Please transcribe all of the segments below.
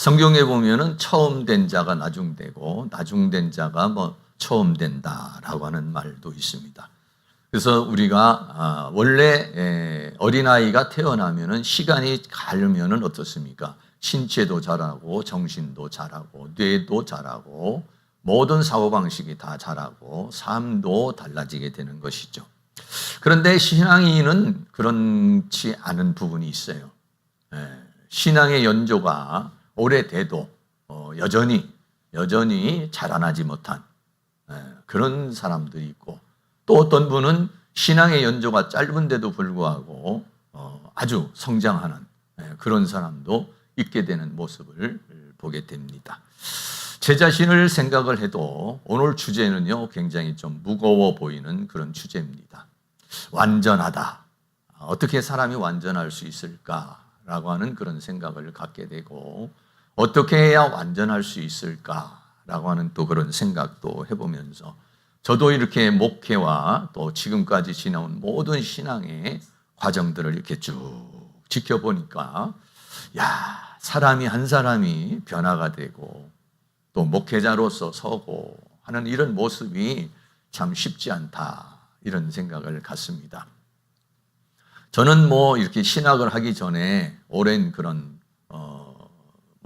성경에 보면은 처음 된 자가 나중되고 나중된 자가 처음 된다라고 하는 말도 있습니다. 그래서 우리가 원래 어린아이가 태어나면은 시간이 가려면은 어떻습니까? 신체도 자라고 정신도 자라고 뇌도 자라고 모든 사고방식이 다 자라고 삶도 달라지게 되는 것이죠. 그런데 신앙인은 그렇지 않은 부분이 있어요. 신앙의 연조가 오래돼도 여전히 자라나지 못한 그런 사람들이 있고, 또 어떤 분은 신앙의 연조가 짧은데도 불구하고 아주 성장하는 그런 사람도 있게 되는 모습을 보게 됩니다. 제 자신을 생각을 해도 오늘 주제는요, 굉장히 좀 무거워 보이는 그런 주제입니다. 완전하다. 어떻게 사람이 완전할 수 있을까라고 하는 그런 생각을 갖게 되고, 어떻게 해야 완전할 수 있을까라고 하는 또 그런 생각도 해보면서, 저도 이렇게 목회와 또 지금까지 지나온 모든 신앙의 과정들을 이렇게 쭉 지켜보니까, 사람이 한 사람이 변화가 되고 또 목회자로서 서고 하는 이런 모습이 참 쉽지 않다, 이런 생각을 갖습니다. 저는 이렇게 신학을 하기 전에 오랜 그런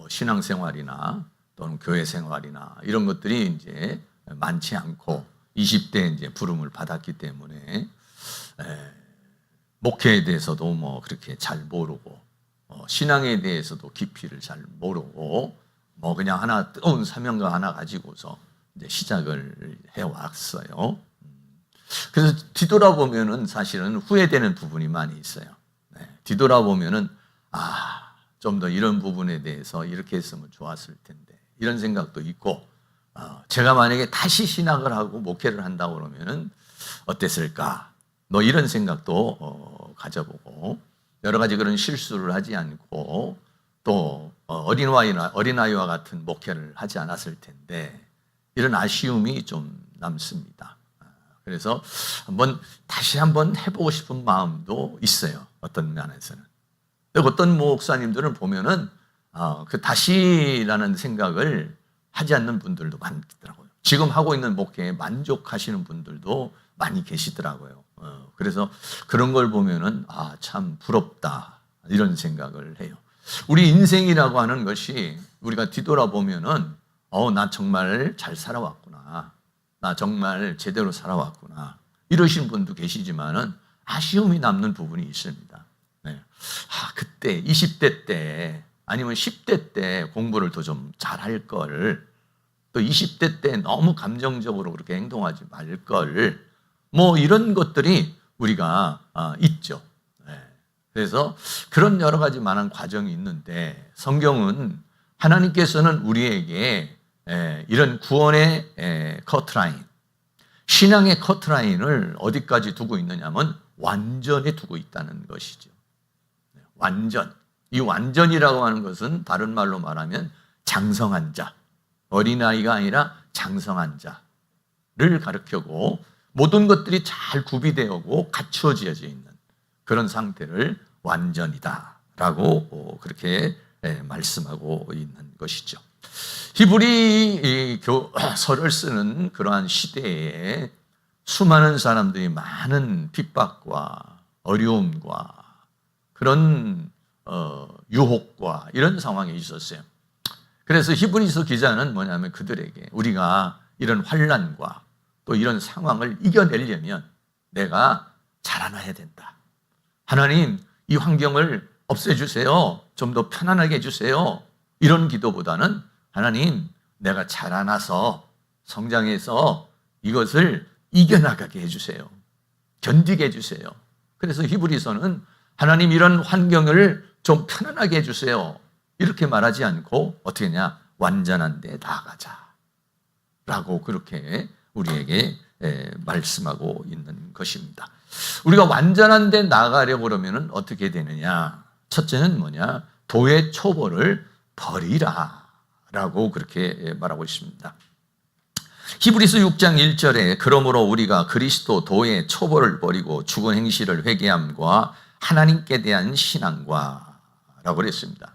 신앙생활이나 또는 교회 생활이나 이런 것들이 이제 많지 않고 20대에 이제 부름을 받았기 때문에 목회에 대해서도 그렇게 잘 모르고 신앙에 대해서도 깊이를 잘 모르고 그냥 하나 뜨거운 사명감 하나 가지고서 이제 시작을 해왔어요. 그래서 뒤돌아보면은 사실은 후회되는 부분이 많이 있어요. 뒤돌아보면은 좀 더 이런 부분에 대해서 이렇게 했으면 좋았을 텐데, 이런 생각도 있고, 제가 만약에 다시 신학을 하고 목회를 한다고 그러면은 어땠을까? 이런 생각도 가져보고, 여러 가지 그런 실수를 하지 않고 또 어린아이와 같은 목회를 하지 않았을 텐데, 이런 아쉬움이 좀 남습니다. 그래서 다시 한번 해보고 싶은 마음도 있어요. 어떤 면에서는. 어떤 목사님들은 보면은 그 다시라는 생각을 하지 않는 분들도 많더라고요. 지금 하고 있는 목회에 만족하시는 분들도 많이 계시더라고요. 그래서 그런 걸 보면은 참 부럽다, 이런 생각을 해요. 우리 인생이라고 하는 것이 우리가 뒤돌아보면은 나 정말 잘 살아왔구나, 나 정말 제대로 살아왔구나, 이러신 분도 계시지만은 아쉬움이 남는 부분이 있습니다. 그때 20대 때 아니면 10대 때 공부를 더 좀 잘할 걸, 또 20대 때 너무 감정적으로 그렇게 행동하지 말 걸, 이런 것들이 우리가 있죠. 그래서 그런 여러 가지 많은 과정이 있는데, 성경은 하나님께서는 우리에게 이런 구원의 커트라인, 신앙의 커트라인을 어디까지 두고 있느냐면 완전히 두고 있다는 것이죠. 완전. 이 완전이라고 하는 것은 다른 말로 말하면 장성한 자, 어린아이가 아니라 장성한 자를 가리키고, 모든 것들이 잘 구비되고 갖추어져 있는 그런 상태를 완전이다라고 그렇게 말씀하고 있는 것이죠. 히브리 서를 쓰는 그러한 시대에 수많은 사람들이 많은 핍박과 어려움과 그런 유혹과 이런 상황에 있었어요. 그래서 히브리서 기자는 뭐냐면 그들에게, 우리가 이런 환난과 또 이런 상황을 이겨내려면 내가 자라나야 된다. 하나님, 이 환경을 없애주세요. 좀 더 편안하게 해주세요. 이런 기도보다는 하나님, 내가 자라나서 성장해서 이것을 이겨나가게 해주세요. 견디게 해주세요. 그래서 히브리서는 하나님, 이런 환경을 좀 편안하게 해주세요, 이렇게 말하지 않고 어떻게 했냐, 완전한 데 나아가자 라고 그렇게 우리에게 말씀하고 있는 것입니다. 우리가 완전한 데 나아가려고 그러면 어떻게 되느냐, 첫째는 뭐냐, 도의 초보를 버리라 라고 그렇게 말하고 있습니다. 히브리서 6장 1절에 그러므로 우리가 그리스도 도의 초보를 버리고 죽은 행실을 회개함과 하나님께 대한 신앙과 라고 그랬습니다.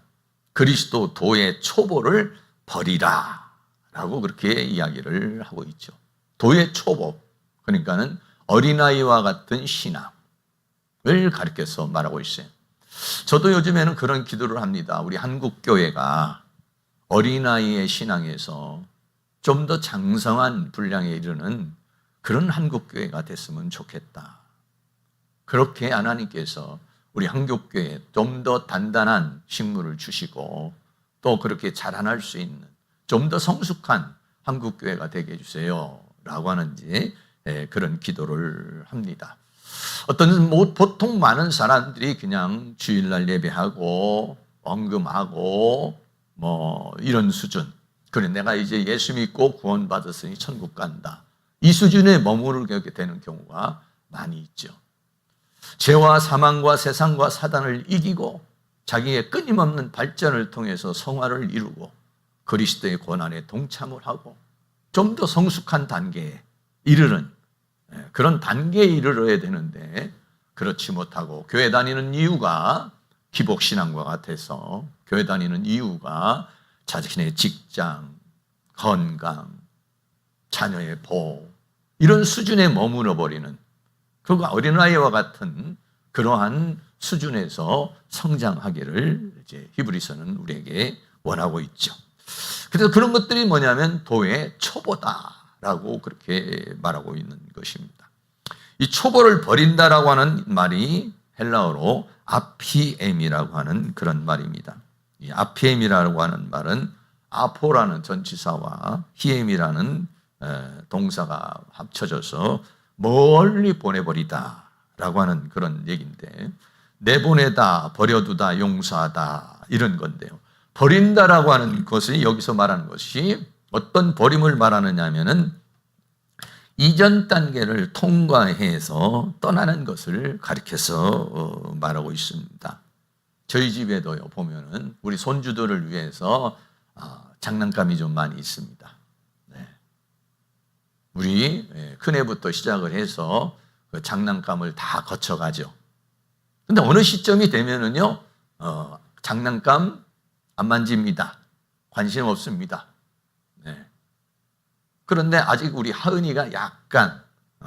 그리스도 도의 초보를 버리라 라고 그렇게 이야기를 하고 있죠. 도의 초보, 그러니까는 어린아이와 같은 신앙을 가르쳐서 말하고 있어요. 저도 요즘에는 그런 기도를 합니다. 우리 한국교회가 어린아이의 신앙에서 좀 더 장성한 분량에 이르는 그런 한국교회가 됐으면 좋겠다. 그렇게 하나님께서 우리 한국교회에 좀 더 단단한 식물을 주시고 또 그렇게 자라날 수 있는 좀 더 성숙한 한국교회가 되게 해주세요 라고 하는지 그런 기도를 합니다. 보통 많은 사람들이 그냥 주일날 예배하고 헌금하고 뭐 이런 수준, 그래 내가 이제 예수 믿고 구원받았으니 천국 간다, 이 수준에 머무르게 되는 경우가 많이 있죠. 죄와 사망과 세상과 사단을 이기고 자기의 끊임없는 발전을 통해서 성화를 이루고 그리스도의 고난에 동참을 하고 좀 더 성숙한 단계에 이르는 그런 단계에 이르러야 되는데 그렇지 못하고 교회 다니는 이유가 기복신앙과 같아서 교회 다니는 이유가 자신의 직장, 건강, 자녀의 보호 이런 수준에 머무러 버리는 그가 어린아이와 같은 그러한 수준에서 성장하기를 이제 히브리서는 우리에게 원하고 있죠. 그래서 그런 것들이 뭐냐면 도의 초보다라고 그렇게 말하고 있는 것입니다. 이 초보를 버린다라고 하는 말이 헬라어로 아피엠이라고 하는 그런 말입니다. 이 아피엠이라고 하는 말은 아포라는 전치사와 히엠이라는 동사가 합쳐져서 멀리 보내버리다라고 하는 그런 얘기인데, 내보내다, 버려두다, 용서하다 이런 건데요. 버린다라고 하는 것이 여기서 말하는 것이 어떤 버림을 말하느냐 하면은 이전 단계를 통과해서 떠나는 것을 가리켜서 말하고 있습니다. 저희 집에도요 보면은 우리 손주들을 위해서 장난감이 좀 많이 있습니다. 네. 우리 큰애부터 시작을 해서 그 장난감을 다 거쳐가죠. 근데 어느 시점이 되면은요 장난감 안 만집니다. 관심 없습니다. 네. 그런데 아직 우리 하은이가 약간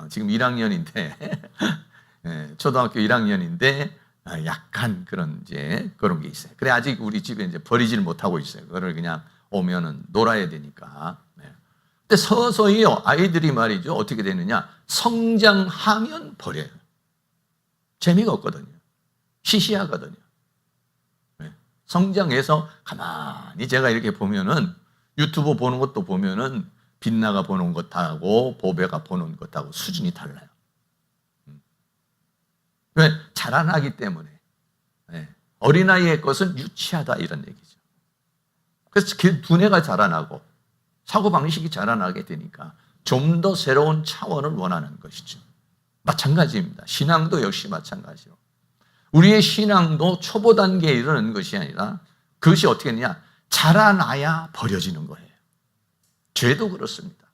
지금 1학년인데 초등학교 1학년인데 약간 그런 이제 그런 게 있어요. 그래 아직 우리 집에 이제 버리질 못하고 있어요. 그걸 그냥 오면은 놀아야 되니까. 네. 근데 서서히요 아이들이 말이죠 어떻게 되느냐, 성장하면 버려요. 재미가 없거든요. 시시하거든요. 네. 성장해서 가만히 제가 이렇게 보면은 유튜브 보는 것도 보면은 빛나가 보는 것하고 보배가 보는 것하고 수준이 달라요. 왜? 자라나기 때문에. 네. 어린아이의 것은 유치하다 이런 얘기죠. 그래서 그 두뇌가 자라나고 사고방식이 자라나게 되니까 좀 더 새로운 차원을 원하는 것이죠. 마찬가지입니다. 신앙도 역시 마찬가지로. 우리의 신앙도 초보 단계에 이르는 것이 아니라 그것이 어떻게 되냐, 자라나야 버려지는 거예요. 죄도 그렇습니다.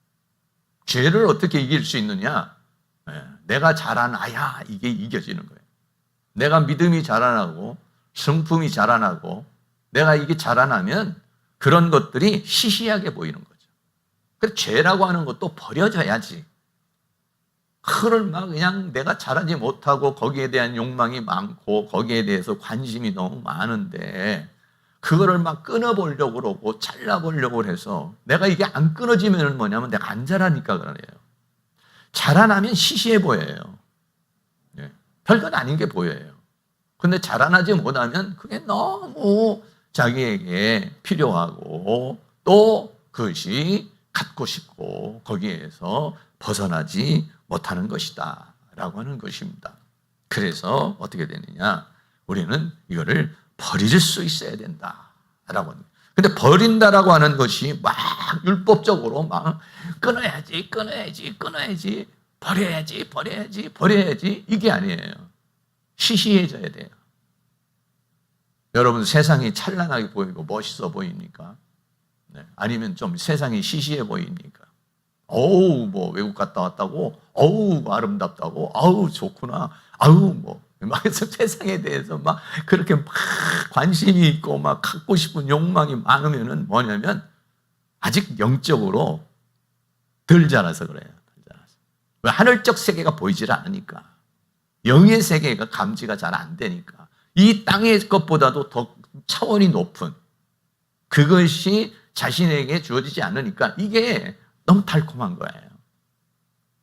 죄를 어떻게 이길 수 있느냐? 내가 자라나야 이게 이겨지는 거예요. 내가 믿음이 자라나고 성품이 자라나고 내가 이게 자라나면 그런 것들이 시시하게 보이는 거죠. 그래서 죄라고 하는 것도 버려져야지. 그걸 막 그냥 내가 자라지 못하고 거기에 대한 욕망이 많고 거기에 대해서 관심이 너무 많은데 그거를 막 끊어보려고 그러고 잘라보려고 해서 내가 이게 안 끊어지면 뭐냐면 내가 안 자라니까 그러네요. 자라나면 시시해 보여요. 네. 별것 아닌 게 보여요. 근데 자라나지 못하면 그게 너무 자기에게 필요하고 또 그것이 갖고 싶고 거기에서 벗어나지 못하는 것이다 라고 하는 것입니다. 그래서 어떻게 되느냐, 우리는 이거를 버릴 수 있어야 된다라고 합니다. 근데 버린다라고 하는 것이 막 율법적으로 막 끊어야지 버려야지 이게 아니에요. 시시해져야 돼요. 여러분 세상이 찬란하게 보이고 멋있어 보입니까? 네. 아니면 좀 세상이 시시해 보입니까? 어우 뭐 외국 갔다 왔다고, 어우 아름답다고, 어우 좋구나, 어우 뭐 막 그래서 세상에 대해서 막 그렇게 막 관심이 있고 막 갖고 싶은 욕망이 많으면은 뭐냐면 아직 영적으로 덜 자라서 그래요. 덜 자라서. 왜? 하늘적 세계가 보이질 않으니까. 영의 세계가 감지가 잘 안 되니까. 이 땅의 것보다도 더 차원이 높은 그것이 자신에게 주어지지 않으니까 이게 너무 달콤한 거예요.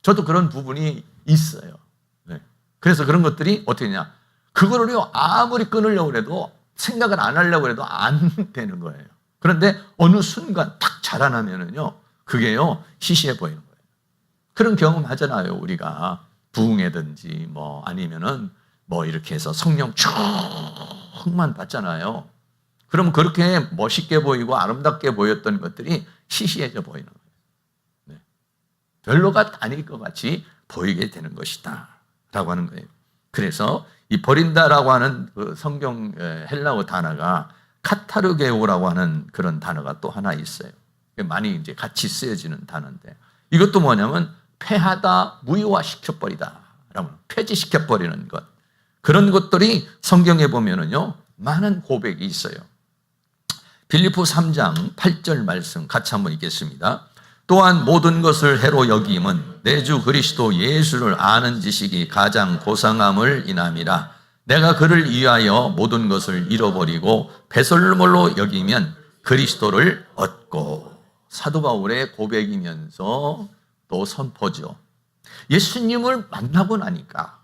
저도 그런 부분이 있어요. 네. 그래서 그런 것들이 어떻게 되냐. 그거를요, 아무리 끊으려고 해도 생각을 안 하려고 해도 안 되는 거예요. 그런데 어느 순간 탁 자라나면은요, 그게요, 시시해 보이는 거예요. 그런 경험 하잖아요, 우리가. 부흥회든지 뭐 아니면은 뭐 이렇게 해서 성령 쭉만 받잖아요. 그럼 그렇게 멋있게 보이고 아름답게 보였던 것들이 시시해져 보이는 거예요. 네. 별로가 아닐 것 같이 보이게 되는 것이다 라고 하는 거예요. 그래서 이 버린다라고 하는 그 성경 헬라어 단어가 카타르게오라고 하는 그런 단어가 또 하나 있어요. 많이 이제 같이 쓰여지는 단어인데 이것도 뭐냐면 폐하다, 무효화시켜버리다 라고 폐지시켜버리는 것. 그런 것들이 성경에 보면은요 많은 고백이 있어요. 빌립보 3장 8절 말씀 같이 한번 읽겠습니다. 또한 모든 것을 해로 여김은 내 주 그리스도 예수를 아는 지식이 가장 고상함을 인함이라. 내가 그를 위하여 모든 것을 잃어버리고 배설물로 여기면 그리스도를 얻고. 사도 바울의 고백이면서 또 선포죠. 예수님을 만나고 나니까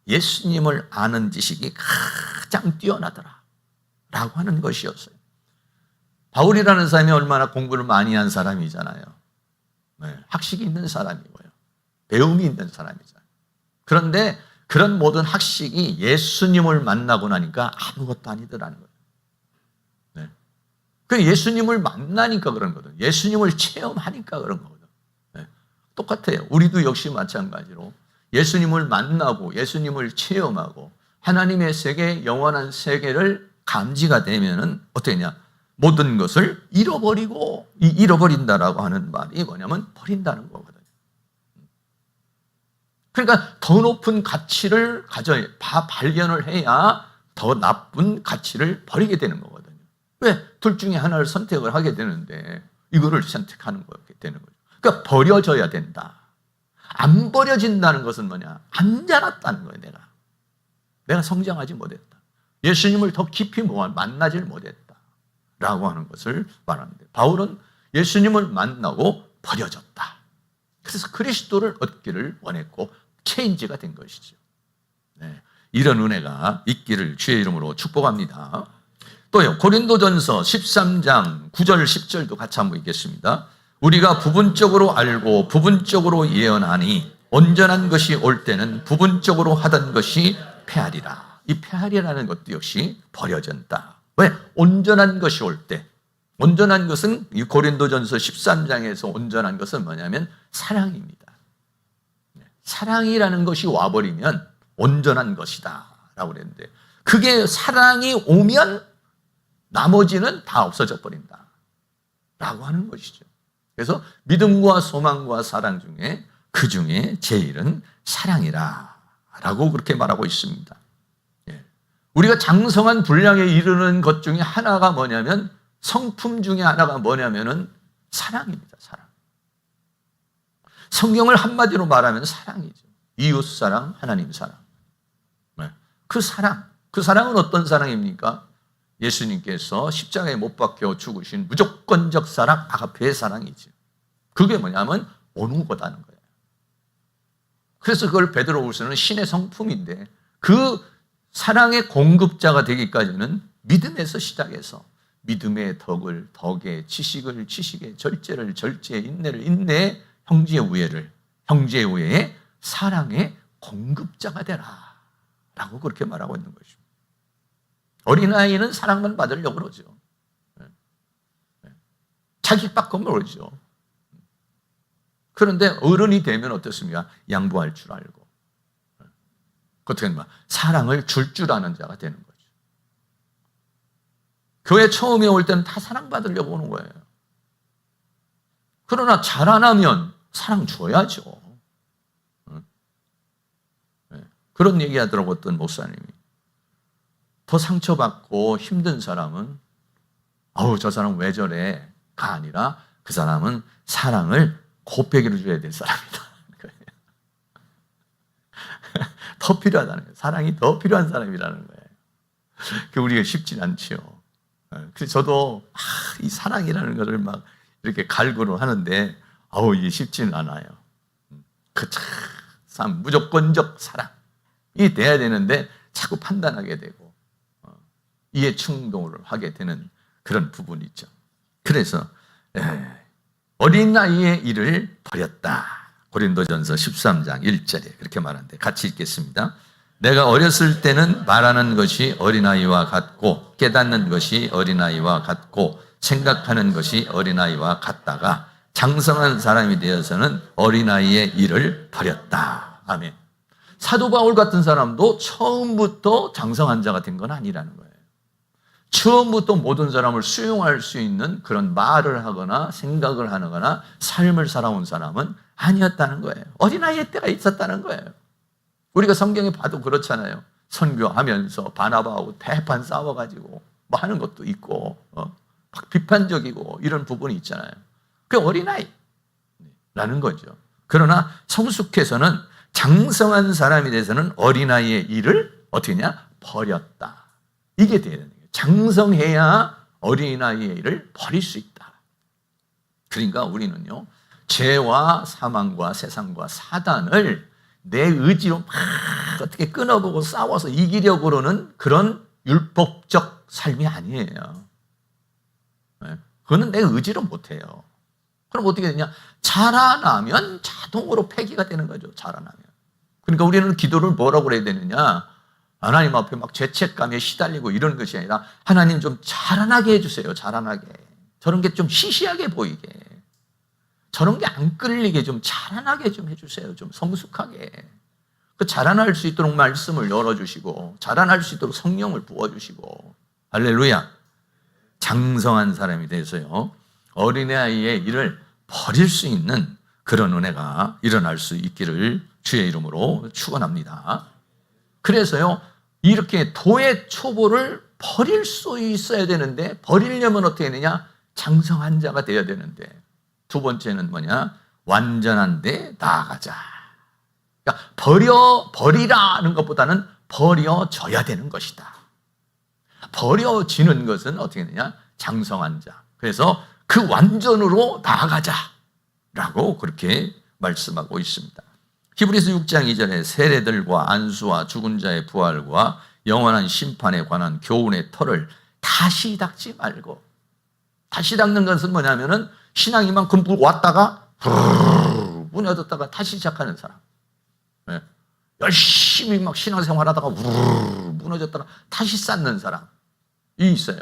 예수님을 아는 지식이 가장 뛰어나더라 라고 하는 것이었어요. 바울이라는 사람이 얼마나 공부를 많이 한 사람이잖아요. 네, 학식이 있는 사람이고요. 배움이 있는 사람이잖아요. 그런데 그런 모든 학식이 예수님을 만나고 나니까 아무것도 아니더라는 거예요. 네. 그 예수님을 만나니까 그런 거거든요. 예수님을 체험하니까 그런 거거든요. 네. 똑같아요. 우리도 역시 마찬가지로 예수님을 만나고 예수님을 체험하고 하나님의 세계, 영원한 세계를 감지가 되면은 어떻게 되냐? 모든 것을 잃어버리고, 잃어버린다라고 하는 말이 뭐냐면 버린다는 거거든요. 그러니까 더 높은 가치를 발견을 해야 더 나쁜 가치를 버리게 되는 거거든요. 왜? 둘 중에 하나를 선택을 하게 되는데 이거를 선택하는 거게 되는 거죠. 그러니까 버려져야 된다. 안 버려진다는 것은 뭐냐? 안 자랐다는 거예요, 내가 성장하지 못했다. 예수님을 더 깊이 만나질 못했다. 라고 하는 것을 말하는데 바울은 예수님을 만나고 버려졌다. 그래서 그리스도를 얻기를 원했고 체인지가 된 것이죠. 네, 이런 은혜가 있기를 주의 이름으로 축복합니다. 또요, 고린도전서 13장 9절 10절도 같이 한번 읽겠습니다. 우리가 부분적으로 알고 부분적으로 예언하니 온전한 것이 올 때는 부분적으로 하던 것이 폐하리라. 이 폐하리라는 것도 역시 버려진다. 왜? 온전한 것이 올 때. 온전한 것은 이 고린도전서 13장에서 온전한 것은 뭐냐면 사랑입니다. 사랑이라는 것이 와버리면 온전한 것이다 라고 그랬는데 그게 사랑이 오면 나머지는 다 없어져 버린다 라고 하는 것이죠. 그래서 믿음과 소망과 사랑 중에 그 중에 제일은 사랑이라 라고 그렇게 말하고 있습니다. 우리가 장성한 분량에 이르는 것 중에 하나가 뭐냐면 성품 중에 하나가 뭐냐면은 사랑입니다. 사랑. 성경을 한마디로 말하면 사랑이죠. 이웃 사랑, 하나님 사랑. 그 사랑은 어떤 사랑입니까? 예수님께서 십자가에 못 박혀 죽으신 무조건적 사랑, 아가페의 사랑이죠. 그게 뭐냐면 온후하다는 거예요. 그래서 그걸 베드로후서는 신의 성품인데 그 사랑의 공급자가 되기까지는 믿음에서 시작해서 믿음의 덕에 지식을 지식에 절제를 절제에 인내를 인내에 형제의 우애에 사랑의 공급자가 되라 라고 그렇게 말하고 있는 것입니다. 어린아이는 사랑만 받으려고 그러죠. 자기밖에 모르죠. 그런데 어른이 되면 어떻습니까? 양보할 줄 알고 어떻게 하면 사랑을 줄 아는 자가 되는 거죠. 교회 처음에 올 때는 다 사랑받으려고 오는 거예요. 그러나 잘 안 하면 사랑 줘야죠. 그런 얘기하더라고 어떤 목사님이. 더 상처받고 힘든 사람은 아우 저 사람 왜 저래가 아니라 그 사람은 사랑을 곱빼기로 줘야 될 사람이다. 더 필요하다는 거예요. 사랑이 더 필요한 사람이라는 거예요. 그 우리가 쉽진 않지요. 그래서 저도 이 사랑이라는 것을 막 이렇게 갈구를 하는데 아우 이게 쉽지는 않아요. 그 참 무조건적 사랑이 돼야 되는데 자꾸 판단하게 되고 이해 충동을 하게 되는 그런 부분이 있죠. 그래서 어린 나이의 일을 버렸다. 고린도전서 13장 1절에 그렇게 말하는데 같이 읽겠습니다. 내가 어렸을 때는 말하는 것이 어린아이와 같고 깨닫는 것이 어린아이와 같고 생각하는 것이 어린아이와 같다가 장성한 사람이 되어서는 어린아이의 일을 버렸다. 아멘. 사도 바울 같은 사람도 처음부터 장성한 자가 된 건 아니라는 거예요. 처음부터 모든 사람을 수용할 수 있는 그런 말을 하거나 생각을 하거나 삶을 살아온 사람은 아니었다는 거예요. 어린아이의 때가 있었다는 거예요. 우리가 성경에 봐도 그렇잖아요. 선교하면서 바나바하고 대판 싸워가지고 뭐 하는 것도 있고 막 비판적이고 이런 부분이 있잖아요. 그게 어린아이라는 거죠. 그러나 성숙해서는 장성한 사람이 돼서는 어린아이의 일을 어떻게 하냐? 버렸다. 이게 돼야 되는 거예요. 장성해야 어린아이의 일을 버릴 수 있다. 그러니까 우리는요. 죄와 사망과 세상과 사단을 내 의지로 막 어떻게 끊어보고 싸워서 이기려고 그러는 그런 율법적 삶이 아니에요. 그거는 내 의지로 못해요. 그럼 어떻게 되냐? 자라나면 자동으로 폐기가 되는 거죠. 자라나면. 그러니까 우리는 기도를 뭐라고 그래야 되느냐? 하나님 앞에 막 죄책감에 시달리고 이런 것이 아니라 하나님 좀 자라나게 해주세요. 자라나게. 저런 게 좀 시시하게 보이게. 저런 게 안 끌리게 좀 자라나게 좀 해주세요. 좀 성숙하게. 그 자라날 수 있도록 말씀을 열어주시고 자라날 수 있도록 성령을 부어주시고 할렐루야. 장성한 사람이 돼서요. 어린아이의 일을 버릴 수 있는 그런 은혜가 일어날 수 있기를 주의 이름으로 축원합니다. 그래서요. 이렇게 도의 초보를 버릴 수 있어야 되는데 버리려면 어떻게 되느냐? 장성한 자가 되어야 되는데 두 번째는 뭐냐? 완전한 데 나아가자. 그러니까 버리라는 것보다는 버려져야 되는 것이다. 버려지는 것은 어떻게 되냐? 장성한 자. 그래서 그 완전으로 나아가자라고 그렇게 말씀하고 있습니다. 히브리서 6장 2절에 세례들과 안수와 죽은 자의 부활과 영원한 심판에 관한 교훈의 털을 다시 닦지 말고, 다시 닦는 것은 뭐냐면은 신앙이만큼 왔다가 무너졌다가 다시 시작하는 사람. 네. 열심히 막 신앙생활 하다가 무너졌다가 다시 쌓는 사람이 있어요.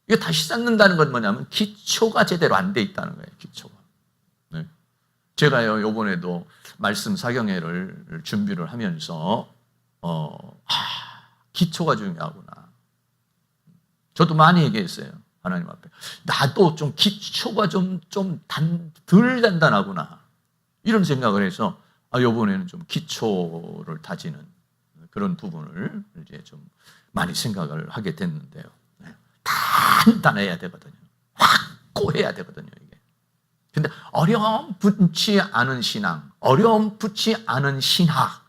이게 다시 쌓는다는 건 뭐냐면 기초가 제대로 안 돼 있다는 거예요. 기초가. 네. 제가요 요번에도 말씀 사경회를 준비를 하면서 기초가 중요하구나. 저도 많이 얘기했어요. 하나님 앞에. 나도 좀 기초가 좀 덜 단단하구나. 이런 생각을 해서 요번에는 좀 기초를 다지는 그런 부분을 이제 좀 많이 생각을 하게 됐는데요. 단단해야 되거든요. 확고해야 되거든요, 이게. 근데 어렴풋지 않은 신앙, 어렴풋지 않은 신학,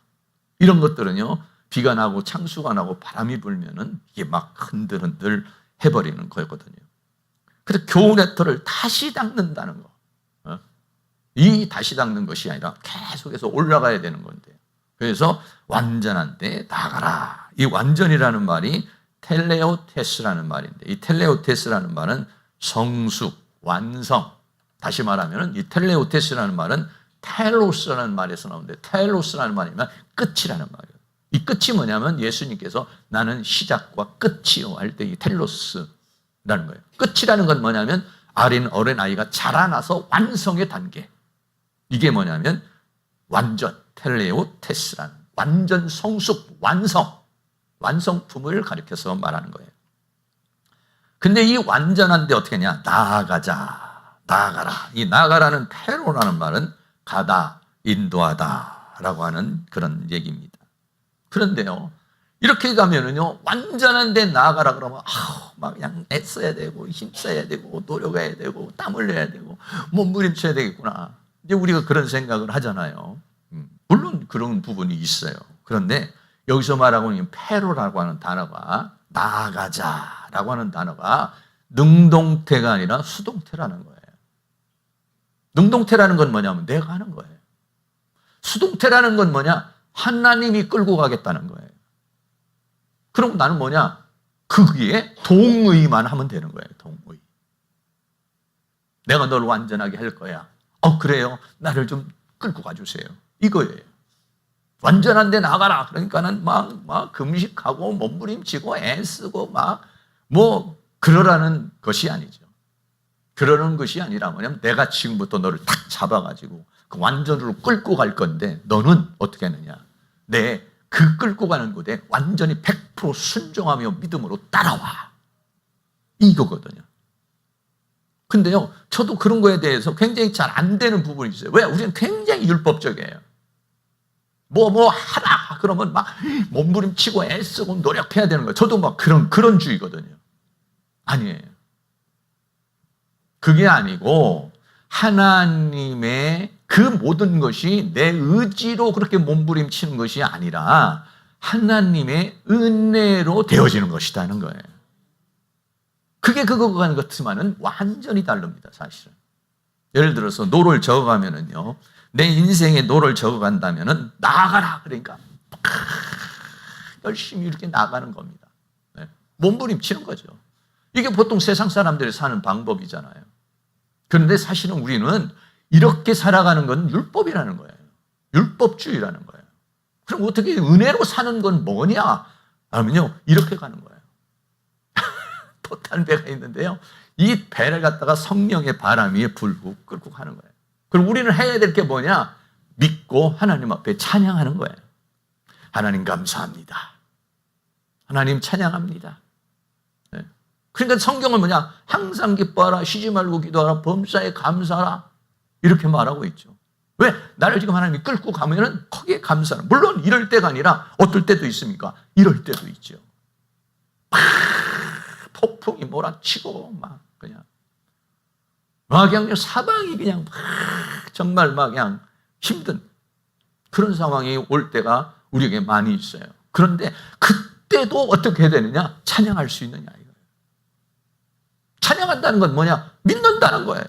이런 것들은요, 비가 나고 창수가 나고 바람이 불면은 이게 막 흔들흔들 해버리는 거거든요. 그래서 교훈의 털을 다시 닦는다는 거. 이 다시 닦는 것이 아니라 계속해서 올라가야 되는 건데. 그래서 완전한 데 나가라. 이 완전이라는 말이 텔레오테스라는 말인데, 이 텔레오테스라는 말은 성숙, 완성. 다시 말하면 이 텔레오테스라는 말은 텔로스라는 말에서 나오는데, 텔로스라는 말이면 끝이라는 말이에요. 이 끝이 뭐냐면 예수님께서 나는 시작과 끝이요 할 때 이 텔로스라는 거예요. 끝이라는 건 뭐냐면 어린 아이가 자라나서 완성의 단계. 이게 뭐냐면 완전, 텔레오테스라는 완전 성숙, 완성품을 가리켜서 말하는 거예요. 근데 이 완전한데 어떻게 하냐? 나아가라. 이 나아가라는 테로라는 말은 가다, 인도하다 라고 하는 그런 얘기입니다. 그런데요, 이렇게 가면은요, 완전한 데 나아가라 그러면, 막 그냥 애써야 되고, 힘써야 되고, 노력해야 되고, 땀 흘려야 되고, 몸부림쳐야 되겠구나. 이제 우리가 그런 생각을 하잖아요. 물론 그런 부분이 있어요. 그런데 여기서 말하고 있는 패로라고 하는 단어가, 나아가자라고 하는 단어가 능동태가 아니라 수동태라는 거예요. 능동태라는 건 뭐냐면 내가 하는 거예요. 수동태라는 건 뭐냐? 하나님이 끌고 가겠다는 거예요. 그럼 나는 뭐냐? 거기에 동의만 하면 되는 거예요. 동의. 내가 널 완전하게 할 거야. 그래요. 나를 좀 끌고 가주세요. 이거예요. 완전한 데 나가라. 그러니까는 막 금식하고 몸부림치고 애쓰고 그러라는 것이 아니죠. 그러는 것이 아니라 뭐냐면 내가 지금부터 너를 탁 잡아가지고 그 완전으로 끌고 갈 건데 너는 어떻게 하느냐? 그 끌고 가는 곳에 완전히 100% 순종하며 믿음으로 따라와. 이거거든요. 근데요, 저도 그런 거에 대해서 굉장히 잘 안 되는 부분이 있어요. 왜? 우리는 굉장히 율법적이에요. 하라! 그러면 막 몸부림치고 애쓰고 노력해야 되는 거예요. 저도 막 그런 주의거든요. 아니에요. 그게 아니고, 하나님의 그 모든 것이 내 의지로 그렇게 몸부림치는 것이 아니라 하나님의 은혜로 되어지는 것이라는 거예요. 그게 그거가 같지만은 완전히 다릅니다, 사실은. 예를 들어서 노를 적어가면은요, 내 인생에 노를 적어간다면은 나아가라. 그러니까 열심히 이렇게 나가는 겁니다. 몸부림치는 거죠. 이게 보통 세상 사람들이 사는 방법이잖아요. 그런데 사실은 우리는 이렇게 살아가는 건 율법이라는 거예요. 율법주의라는 거예요. 그럼 어떻게 은혜로 사는 건 뭐냐? 하면요, 이렇게 가는 거예요. 또 다른 배가 있는데요. 이 배를 갖다가 성령의 바람 위에 불고 끌고 가는 거예요. 그럼 우리는 해야 될 게 뭐냐? 믿고 하나님 앞에 찬양하는 거예요. 하나님 감사합니다. 하나님 찬양합니다. 그러니까 성경은 뭐냐? 항상 기뻐하라, 쉬지 말고 기도하라, 범사에 감사하라. 이렇게 말하고 있죠. 왜? 나를 지금 하나님이 끌고 가면은 거기에 감사하라. 물론 이럴 때가 아니라 어떨 때도 있습니까? 이럴 때도 있죠. 폭풍이 몰아치고 그냥 사방이 그냥 정말 그냥 힘든 그런 상황이 올 때가 우리에게 많이 있어요. 그런데 그때도 어떻게 해야 되느냐? 찬양할 수 있느냐 이거예요. 찬양한다는 건 뭐냐? 믿는다는 거예요.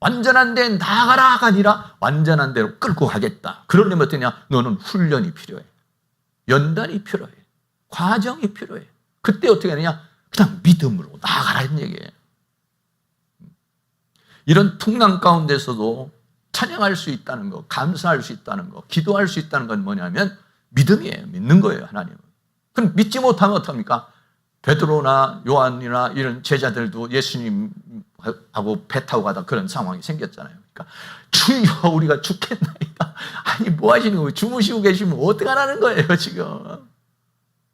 완전한 데 나가라가 아니라 완전한 데로 끌고 가겠다. 그러려면 어떠냐? 너는 훈련이 필요해. 연단이 필요해. 과정이 필요해. 그때 어떻게 하느냐? 그냥 믿음으로 나아가라는 얘기예요. 이런 풍랑 가운데서도 찬양할 수 있다는 거, 감사할 수 있다는 거, 기도할 수 있다는 건 뭐냐면 믿음이에요. 믿는 거예요, 하나님은. 그럼 믿지 못하면 어떡합니까? 베드로나 요한이나 이런 제자들도 예수님하고 배 타고 가다 그런 상황이 생겼잖아요. 그러니까 주여 우리가 죽겠나이다. 아니 뭐 하시는 거예요? 주무시고 계시면 어떡하라는 거예요 지금.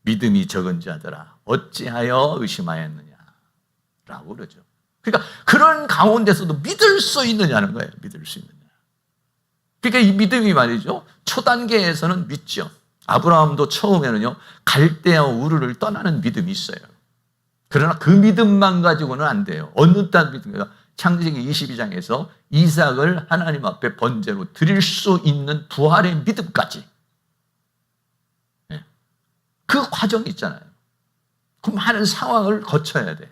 믿음이 적은 자들아 어찌하여 의심하였느냐 라고 그러죠. 그러니까 그런 가운데서도 믿을 수 있느냐는 거예요. 믿을 수 있느냐. 그러니까 이 믿음이 말이죠. 초단계에서는 믿죠. 아브라함도 처음에는요, 갈대아와 우르를 떠나는 믿음이 있어요. 그러나 그 믿음만 가지고는 안 돼요. 어느 딴 믿음인가? 창세기 22장에서 이삭을 하나님 앞에 번제로 드릴 수 있는 부활의 믿음까지. 그 과정이 있잖아요. 그 많은 상황을 거쳐야 돼요.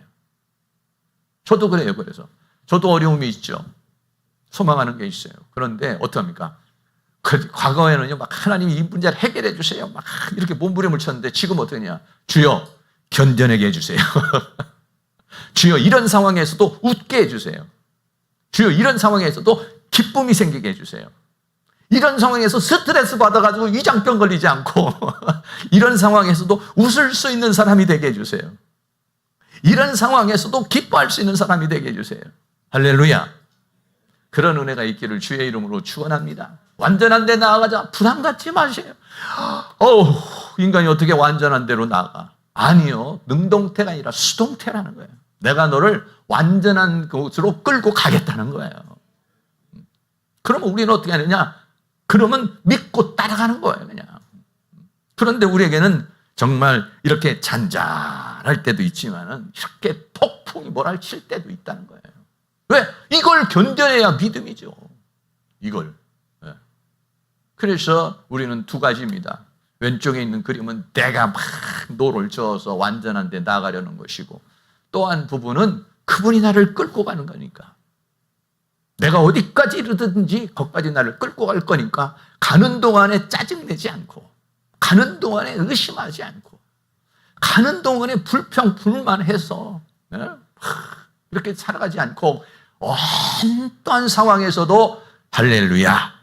저도 그래요. 그래서 저도 어려움이 있죠. 소망하는 게 있어요. 그런데 어떡합니까? 과거에는요, 하나님이 이 문제를 해결해 주세요. 이렇게 몸부림을 쳤는데 지금 어떠냐? 주여, 견뎌내게 해주세요. 주여, 이런 상황에서도 웃게 해주세요. 주여, 이런 상황에서도 기쁨이 생기게 해주세요. 이런 상황에서 스트레스 받아가지고 위장병 걸리지 않고 이런 상황에서도 웃을 수 있는 사람이 되게 해주세요. 이런 상황에서도 기뻐할 수 있는 사람이 되게 해주세요. 할렐루야. 그런 은혜가 있기를 주의 이름으로 축원합니다. 완전한 데 나아가자. 부담 갖지 마세요. 인간이 어떻게 완전한 데로 나아가? 아니요. 능동태가 아니라 수동태라는 거예요. 내가 너를 완전한 곳으로 끌고 가겠다는 거예요. 그러면 우리는 어떻게 하느냐? 그러면 믿고 따라가는 거예요. 그냥 그런데 우리에게는 정말 이렇게 잔잔할 때도 있지만은 이렇게 폭풍이 몰아칠 때도 있다는 거예요. 왜? 이걸 견뎌내야 믿음이죠. 이걸. 그래서 우리는 두 가지입니다. 왼쪽에 있는 그림은 내가 막 노를 저어서 완전한 데 나가려는 것이고, 또 한 부분은 그분이 나를 끌고 가는 거니까. 내가 어디까지 이르든지 거기까지 나를 끌고 갈 거니까 가는 동안에 짜증내지 않고, 가는 동안에 의심하지 않고, 가는 동안에 불평불만해서 이렇게 살아가지 않고 어떠한 상황에서도 할렐루야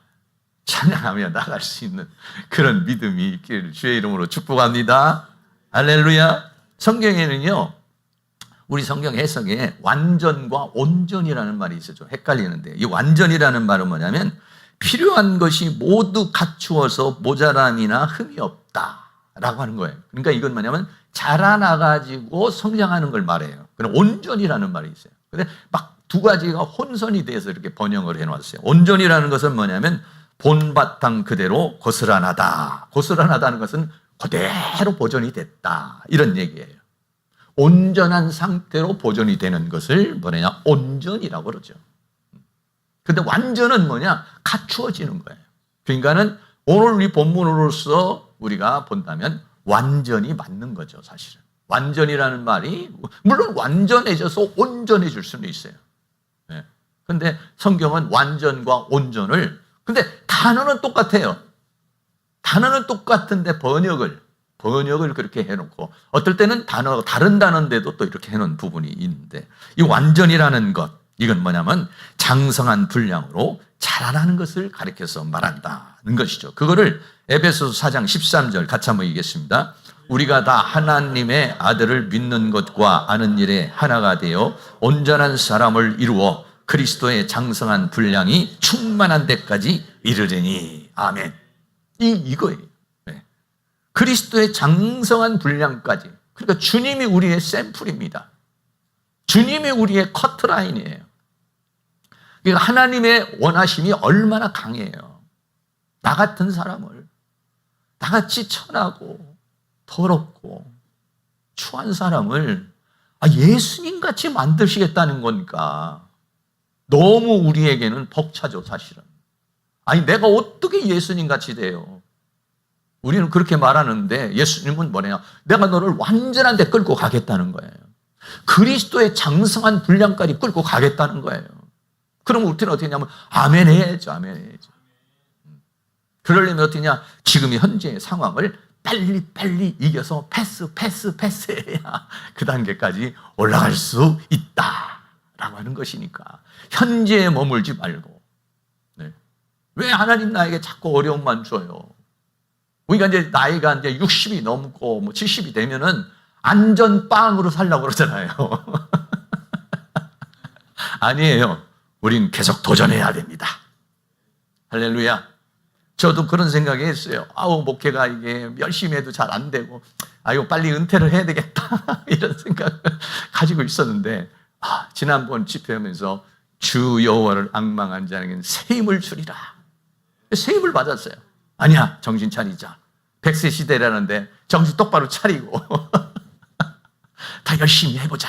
찬양하며 나갈 수 있는 그런 믿음이 있기를 주의 이름으로 축복합니다. 할렐루야. 성경에는요, 우리 성경 해석에 완전과 온전이라는 말이 있어요. 좀 헷갈리는데, 이 완전이라는 말은 뭐냐면 필요한 것이 모두 갖추어서 모자람이나 흠이 없다라고 하는 거예요. 그러니까 이건 뭐냐면 자라나가지고 성장하는 걸 말해요. 그럼 온전이라는 말이 있어요. 근데 막 두 가지가 혼선이 돼서 이렇게 번역을 해놨어요. 온전이라는 것은 뭐냐면 본바탕 그대로 고스란하다. 고스란하다는 것은 그대로 보존이 됐다, 이런 얘기예요. 온전한 상태로 보존이 되는 것을 뭐냐, 온전이라고 그러죠. 근데 완전은 뭐냐, 갖추어지는 거예요. 그러니까는 오늘 이 본문으로서 우리가 본다면 완전히 맞는 거죠, 사실은. 완전이라는 말이 물론 완전해져서 온전해질 수는 있어요. 그런데 성경은 완전과 온전을, 근데 단어는 똑같아요. 단어는 똑같은데 번역을 그렇게 해놓고, 어떨 때는 단어가 다른 단어인데도 또 이렇게 해놓은 부분이 있는데, 이 완전이라는 것, 이건 뭐냐면 장성한 분량으로 자라나는 것을 가리켜서 말한다는 것이죠. 그거를 에베소서 4장 13절 같이 한번 읽겠습니다. 우리가 다 하나님의 아들을 믿는 것과 아는 일에 하나가 되어 온전한 사람을 이루어 그리스도의 장성한 분량이 충만한 데까지 이르리니. 아멘. 이거예요. 네. 그리스도의 장성한 분량까지. 그러니까 주님이 우리의 샘플입니다. 주님이 우리의 커트라인이에요. 그러니까 하나님의 원하심이 얼마나 강해요. 나 같은 사람을, 나같이 천하고 더럽고 추한 사람을 예수님같이 만드시겠다는 거니까 너무 우리에게는 벅차죠, 사실은. 아니, 내가 어떻게 예수님같이 돼요? 우리는 그렇게 말하는데 예수님은 뭐냐? 내가 너를 완전한 데 끌고 가겠다는 거예요. 그리스도의 장성한 분량까지 끌고 가겠다는 거예요. 그럼 우리는 어떻게 하냐면 아멘 해야죠, 아멘 해야죠. 그러려면 어떻게냐? 지금 현재의 상황을 빨리 이겨서 패스해야 그 단계까지 올라갈 수 있다라고 하는 것이니까 현재에 머물지 말고. 네. 왜 하나님 나에게 자꾸 어려움만 줘요? 우리가 이제 나이가 이제 60이 넘고 70이 되면은 안전빵으로 살려고 그러잖아요. 아니에요. 우린 계속 도전해야 됩니다. 할렐루야. 저도 그런 생각이 했어요. 목회가 이게 열심히 해도 잘 안 되고, 이거 빨리 은퇴를 해야 되겠다. 이런 생각을 가지고 있었는데, 지난번 집회하면서 주 여호와를 앙망한 자에게는 새 힘을 주리라. 새 힘을 받았어요. 아니야, 정신 차리자. 100세 시대라는데 정신 똑바로 차리고 다 열심히 해보자.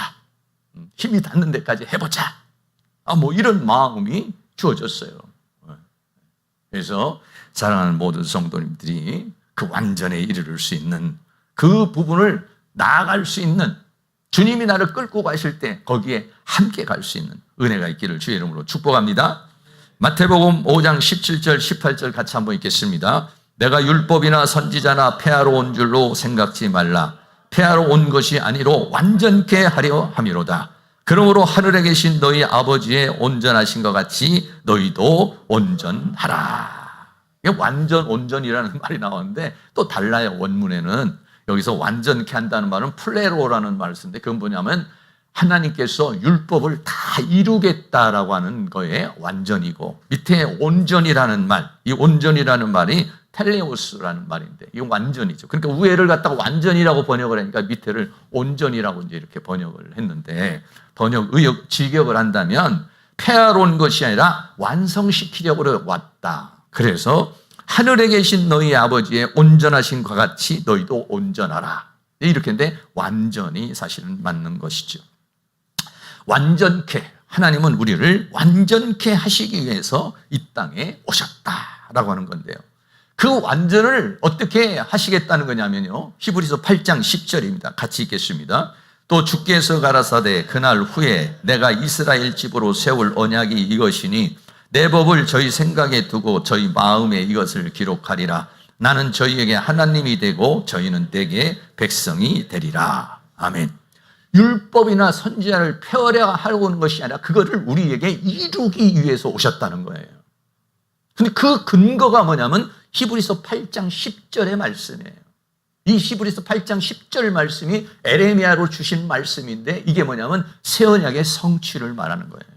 힘이 닿는 데까지 해보자. 이런 마음이 주어졌어요. 그래서 사랑하는 모든 성도님들이 그 완전에 이르를 수 있는 그 부분을 나아갈 수 있는, 주님이 나를 끌고 가실 때 거기에 함께 갈 수 있는 은혜가 있기를 주의 이름으로 축복합니다. 마태복음 5장 17절 18절 같이 한번 읽겠습니다. 내가 율법이나 선지자나 폐하러 온 줄로 생각지 말라. 폐하러 온 것이 아니로 완전케 하려 함이로다. 그러므로 하늘에 계신 너희 아버지의 온전하신 것 같이 너희도 온전하라. 완전, 온전이라는 말이 나오는데 또 달라요. 원문에는 여기서 완전케 한다는 말은 플레로라는 말을 쓰는데, 그건 뭐냐면 하나님께서 율법을 다 이루겠다라고 하는 거에 완전이고, 밑에 온전이라는 말, 이 온전이라는 말이 텔레오스라는 말인데 이건 완전이죠. 그러니까 우애를 갖다가 완전이라고 번역을 하니까 밑에를 온전이라고 이제 이렇게 번역을 했는데, 직역을 한다면 폐하러 온 것이 아니라 완성시키려고 왔다. 그래서 하늘에 계신 너희 아버지의 온전하신 것 같이 너희도 온전하라. 이렇게 했는데 완전히 사실은 맞는 것이죠. 완전케, 하나님은 우리를 완전케 하시기 위해서 이 땅에 오셨다라고 하는 건데요. 그 완전을 어떻게 하시겠다는 거냐면요, 히브리서 8장 10절입니다. 같이 읽겠습니다. 또 주께서 가라사대 그날 후에 내가 이스라엘 집으로 세울 언약이 이것이니 내 법을 저희 생각에 두고 저희 마음에 이것을 기록하리라. 나는 저희에게 하나님이 되고 저희는 내게 백성이 되리라. 아멘. 율법이나 선지자를 폐허려 하려고 하는 것이 아니라 그거를 우리에게 이루기 위해서 오셨다는 거예요. 근데 그 근거가 뭐냐면 히브리서 8장 10절의 말씀이에요. 이 히브리서 8장 10절 말씀이 에레미야로 주신 말씀인데 이게 뭐냐면 새 언약의 성취를 말하는 거예요.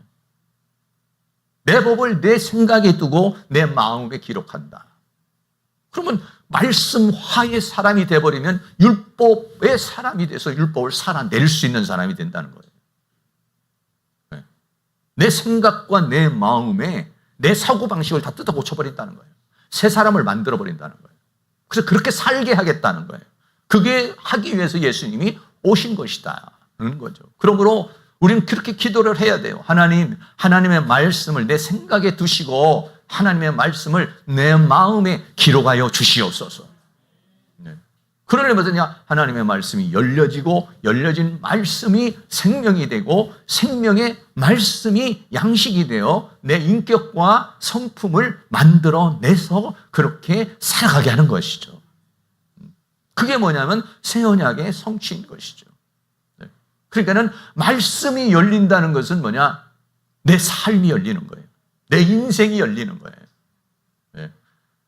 내 법을 내 생각에 두고 내 마음에 기록한다. 그러면 말씀화의 사람이 돼버리면 율법의 사람이 돼서 율법을 살아낼 수 있는 사람이 된다는 거예요. 내 생각과 내 마음에 내 사고방식을 다 뜯어 고쳐버린다는 거예요. 새 사람을 만들어버린다는 거예요. 그래서 그렇게 살게 하겠다는 거예요. 그게 하기 위해서 예수님이 오신 것이다는 거죠. 그러므로 우리는 그렇게 기도를 해야 돼요. 하나님, 하나님의 말씀을 내 생각에 두시고 하나님의 말씀을 내 마음에 기록하여 주시옵소서. 네. 그러려면 뭐냐? 하나님의 말씀이 열려지고 열려진 말씀이 생명이 되고 생명의 말씀이 양식이 되어 내 인격과 성품을 만들어내서 그렇게 살아가게 하는 것이죠. 그게 뭐냐면 새 언약의 성취인 것이죠. 네. 그러니까는 말씀이 열린다는 것은 뭐냐? 내 삶이 열리는 거예요. 내 인생이 열리는 거예요. 네.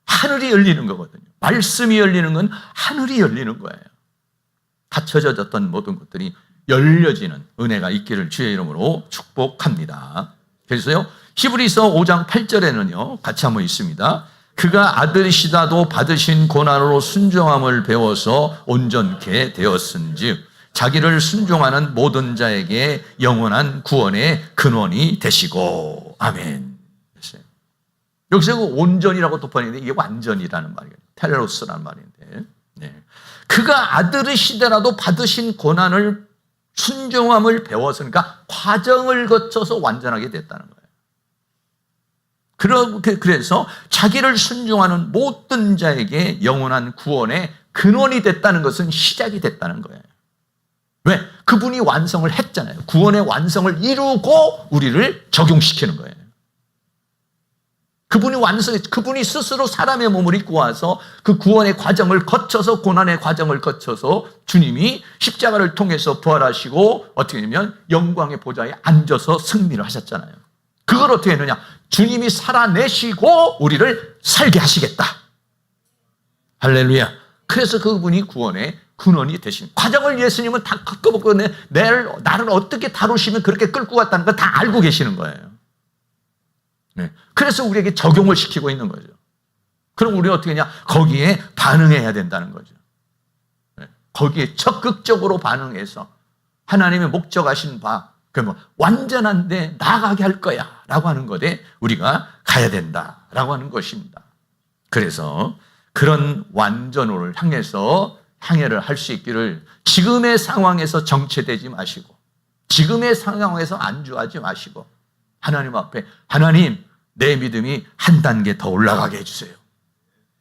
하늘이 열리는 거거든요. 말씀이 열리는 건 하늘이 열리는 거예요. 닫혀졌던 모든 것들이 열려지는 은혜가 있기를 주의 이름으로 축복합니다. 그래서요, 히브리서 5장 8절에는요, 같이 한번 있습니다. 그가 아들이시다도 받으신 고난으로 순종함을 배워서 온전케 되었은즉 자기를 순종하는 모든 자에게 영원한 구원의 근원이 되시고. 아멘. 여기서 온전이라고 또 번역했는데 이게 완전이라는 말이에요. 텔레로스라는 말인데. 네. 그가 아들이시더라도 받으신 고난을 순종함을 배워서, 그러니까 과정을 거쳐서 완전하게 됐다는 거예요. 그래서 자기를 순종하는 모든 자에게 영원한 구원의 근원이 됐다는 것은 시작이 됐다는 거예요. 왜? 그분이 완성을 했잖아요. 구원의 완성을 이루고 우리를 적용시키는 거예요. 그분이 스스로 사람의 몸을 입고 와서 그 구원의 과정을 거쳐서, 고난의 과정을 거쳐서 주님이 십자가를 통해서 부활하시고 어떻게 되냐면 영광의 보좌에 앉아서 승리를 하셨잖아요. 그걸 어떻게 했느냐? 주님이 살아내시고 우리를 살게 하시겠다. 할렐루야. 그래서 그분이 구원의 근원이 되신 과정을 예수님은 다 겪어보고 나를 어떻게 다루시면 그렇게 끌고 갔다는 걸 다 알고 계시는 거예요. 네. 그래서 우리에게 적용을 시키고 있는 거죠. 그럼 우리가 어떻게 하냐? 거기에 반응해야 된다는 거죠. 네. 거기에 적극적으로 반응해서 하나님의 목적하신 바, 완전한데 나아가게 할 거야 라고 하는 것에 우리가 가야 된다라고 하는 것입니다. 그래서 그런 완전을 향해서 항해를 할 수 있기를 지금의 상황에서 정체되지 마시고 지금의 상황에서 안주하지 마시고 하나님 앞에, 하나님 내 믿음이 한 단계 더 올라가게 해주세요.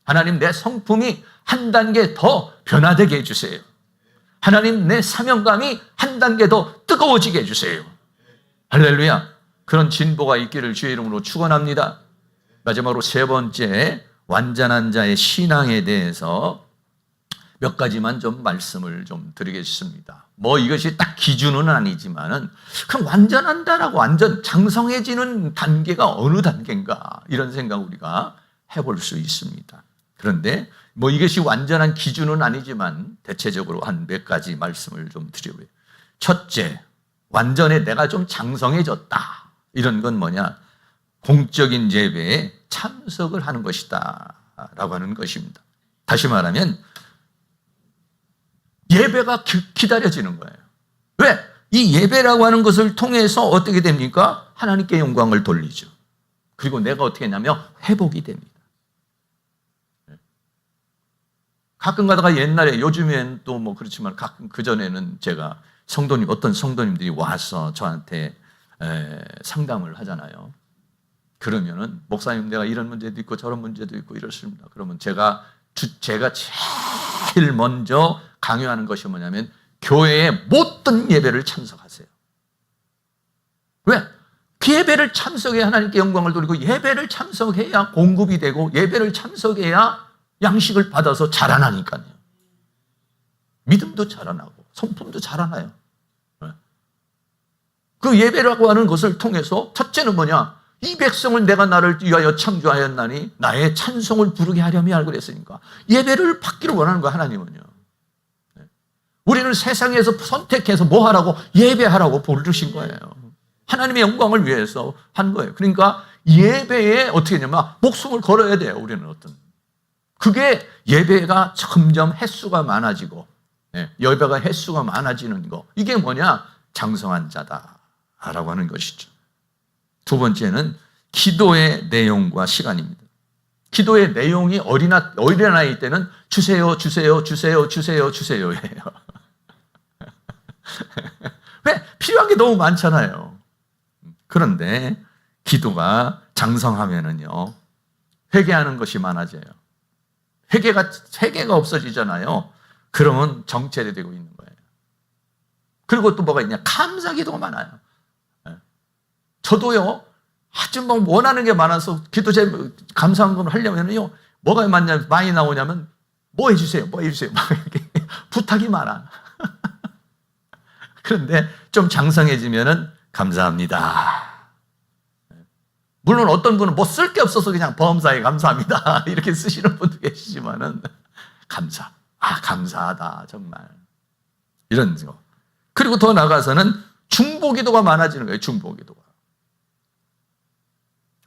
하나님 내 성품이 한 단계 더 변화되게 해주세요. 하나님 내 사명감이 한 단계 더 뜨거워지게 해주세요. 할렐루야. 그런 진보가 있기를 주의 이름으로 축원합니다. 마지막으로 세 번째, 완전한 자의 신앙에 대해서 몇 가지만 좀 말씀을 좀 드리겠습니다. 이것이 딱 기준은 아니지만은 그럼 완전한다라고 완전 장성해지는 단계가 어느 단계인가 이런 생각 우리가 해볼 수 있습니다. 그런데 이것이 완전한 기준은 아니지만 대체적으로 한 몇 가지 말씀을 좀 드려요. 첫째, 완전해 내가 좀 장성해졌다. 이런 건 뭐냐? 공적인 예배에 참석을 하는 것이다 라고 하는 것입니다. 다시 말하면 예배가 기다려지는 거예요. 왜? 이 예배라고 하는 것을 통해서 어떻게 됩니까? 하나님께 영광을 돌리죠. 그리고 내가 어떻게 했냐면 회복이 됩니다. 가끔 가다가 옛날에, 요즘엔 또 뭐 그렇지만 가끔 그전에는 제가 어떤 성도님들이 와서 저한테 상담을 하잖아요. 그러면은 목사님, 내가 이런 문제도 있고 저런 문제도 있고 이렇습니다. 그러면 제가 제일 먼저 강요하는 것이 뭐냐면 교회의 모든 예배를 참석하세요. 왜? 그 예배를 참석해야 하나님께 영광을 돌리고, 예배를 참석해야 공급이 되고, 예배를 참석해야 양식을 받아서 자라나니까요. 믿음도 자라나고 성품도 자라나요. 그 예배라고 하는 것을 통해서 첫째는 뭐냐? 이 백성을 내가 나를 위하여 창조하였나니 나의 찬송을 부르게 하려며 알고 그랬으니까 예배를 받기를 원하는 거야, 하나님은요. 우리는 세상에서 선택해서 뭐 하라고? 예배하라고 부르신 거예요. 하나님의 영광을 위해서 한 거예요. 그러니까 예배에 어떻게 하냐면 목숨을 걸어야 돼요, 우리는. 그게 예배가 점점 횟수가 많아지고, 예배가 횟수가 많아지는 거, 이게 뭐냐? 장성한 자다라고 하는 것이죠. 두 번째는 기도의 내용과 시간입니다. 기도의 내용이 어린아이 때는 주세요, 주세요, 주세요, 주세요, 주세요예요. 왜? 필요한 게 너무 많잖아요. 그런데 기도가 장성하면은요, 회개하는 것이 많아져요. 회개가 없어지잖아요. 그러면 정체되고 있는 거예요. 그리고 또 뭐가 있냐? 감사 기도가 많아요. 저도요, 아주 뭐 원하는 게 많아서 기도 감사한 걸 하려면요, 뭐가 많이 나오냐면, 뭐 해주세요, 뭐 해주세요. 막 이렇게 부탁이 많아. 그런데 좀 장성해지면은 감사합니다. 물론 어떤 분은 뭐 쓸 게 없어서 그냥 범사에 감사합니다 이렇게 쓰시는 분도 계시지만은, 감사하다 정말, 이런 거. 그리고 더 나아가서는 중보기도가 많아지는 거예요. 중보기도가.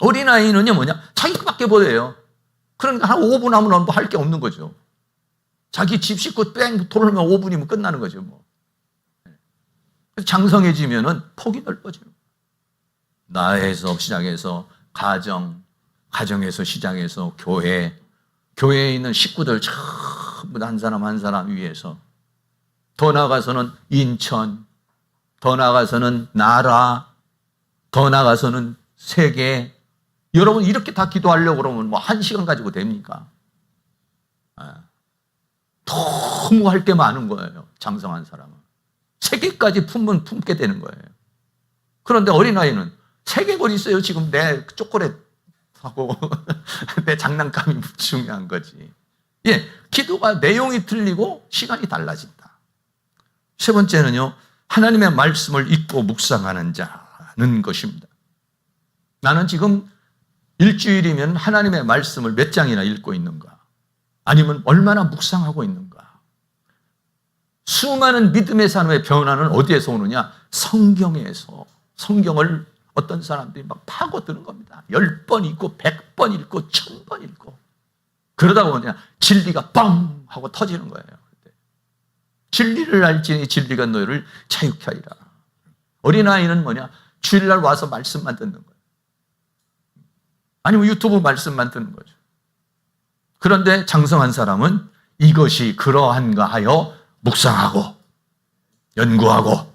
어린아이는요 뭐냐? 자기밖에 못해요. 그러니까 한 5분 하면 뭐 할 게 없는 거죠. 자기 집 씻고 뺑 돌아오면 5분이면 끝나는 거죠. 뭐. 장성해지면은 폭이 넓어져요. 나에서 시작해서 가정에서 시작해서 교회에 있는 식구들 전부 한 사람 한 사람 위해서, 더 나아가서는 인천, 더 나아가서는 나라, 더 나아가서는 세계. 여러분 이렇게 다 기도하려고 그러면 뭐 1시간 가지고 됩니까? 너무 할 게 많은 거예요. 장성한 사람은 세계까지 품게 되는 거예요. 그런데 어린아이는 세계가 있어요. 지금 내 초콜릿하고 내 장난감이 중요한 거지. 기도가 내용이 틀리고 시간이 달라진다. 세 번째는요, 하나님의 말씀을 읽고 묵상하는 자는 것입니다. 나는 지금 일주일이면 하나님의 말씀을 몇 장이나 읽고 있는가? 아니면 얼마나 묵상하고 있는가? 수많은 믿음의 사람의 변화는 어디에서 오느냐? 성경에서. 성경을 어떤 사람들이 막 파고드는 겁니다. 10번 읽고 100번 읽고 1000번 읽고. 그러다 보면 진리가 뻥 하고 터지는 거예요. 진리를 알지니 진리가 너희를 자유케 하리라. 어린아이는 뭐냐? 주일날 와서 말씀만 듣는 거예요. 아니면 유튜브 말씀만 듣는 거죠. 그런데 장성한 사람은 이것이 그러한가 하여 묵상하고 연구하고.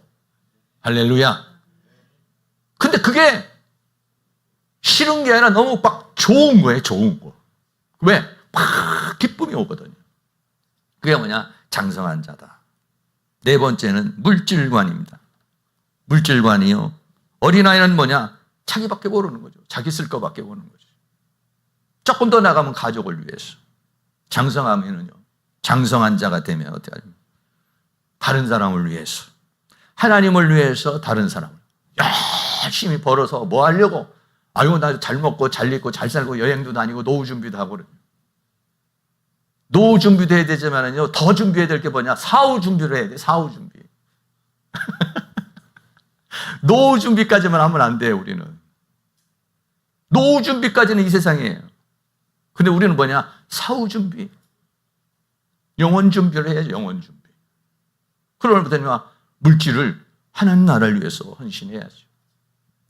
할렐루야. 근데 그게 싫은 게 아니라 너무 막 좋은 거예요. 좋은 거. 왜? 막 기쁨이 오거든요. 그게 뭐냐? 장성한 자다. 네 번째는 물질관입니다. 물질관이요, 어린아이는 뭐냐? 자기밖에 모르는 거죠. 자기 쓸 거밖에 모르는 거죠. 조금 더 나가면 가족을 위해서. 장성하면은요, 장성한 자가 되면 어떻게 합니까? 다른 사람을 위해서, 하나님을 위해서 다른 사람을 열심히 벌어서 뭐 하려고? 아유, 나 잘 먹고 잘 입고 잘 살고 여행도 다니고 노후 준비도 하고 그래요. 노후 준비도 해야 되지만은요, 더 준비해야 될 게 뭐냐? 사후 준비를 해야 돼. 사후 준비. 노후 준비까지만 하면 안 돼요. 우리는 노후 준비까지는 이 세상이에요. 근데 우리는 뭐냐? 사후 준비, 영원 준비를 해야죠. 영원 준비. 그러면 물질을 하나님 나라를 위해서 헌신해야죠.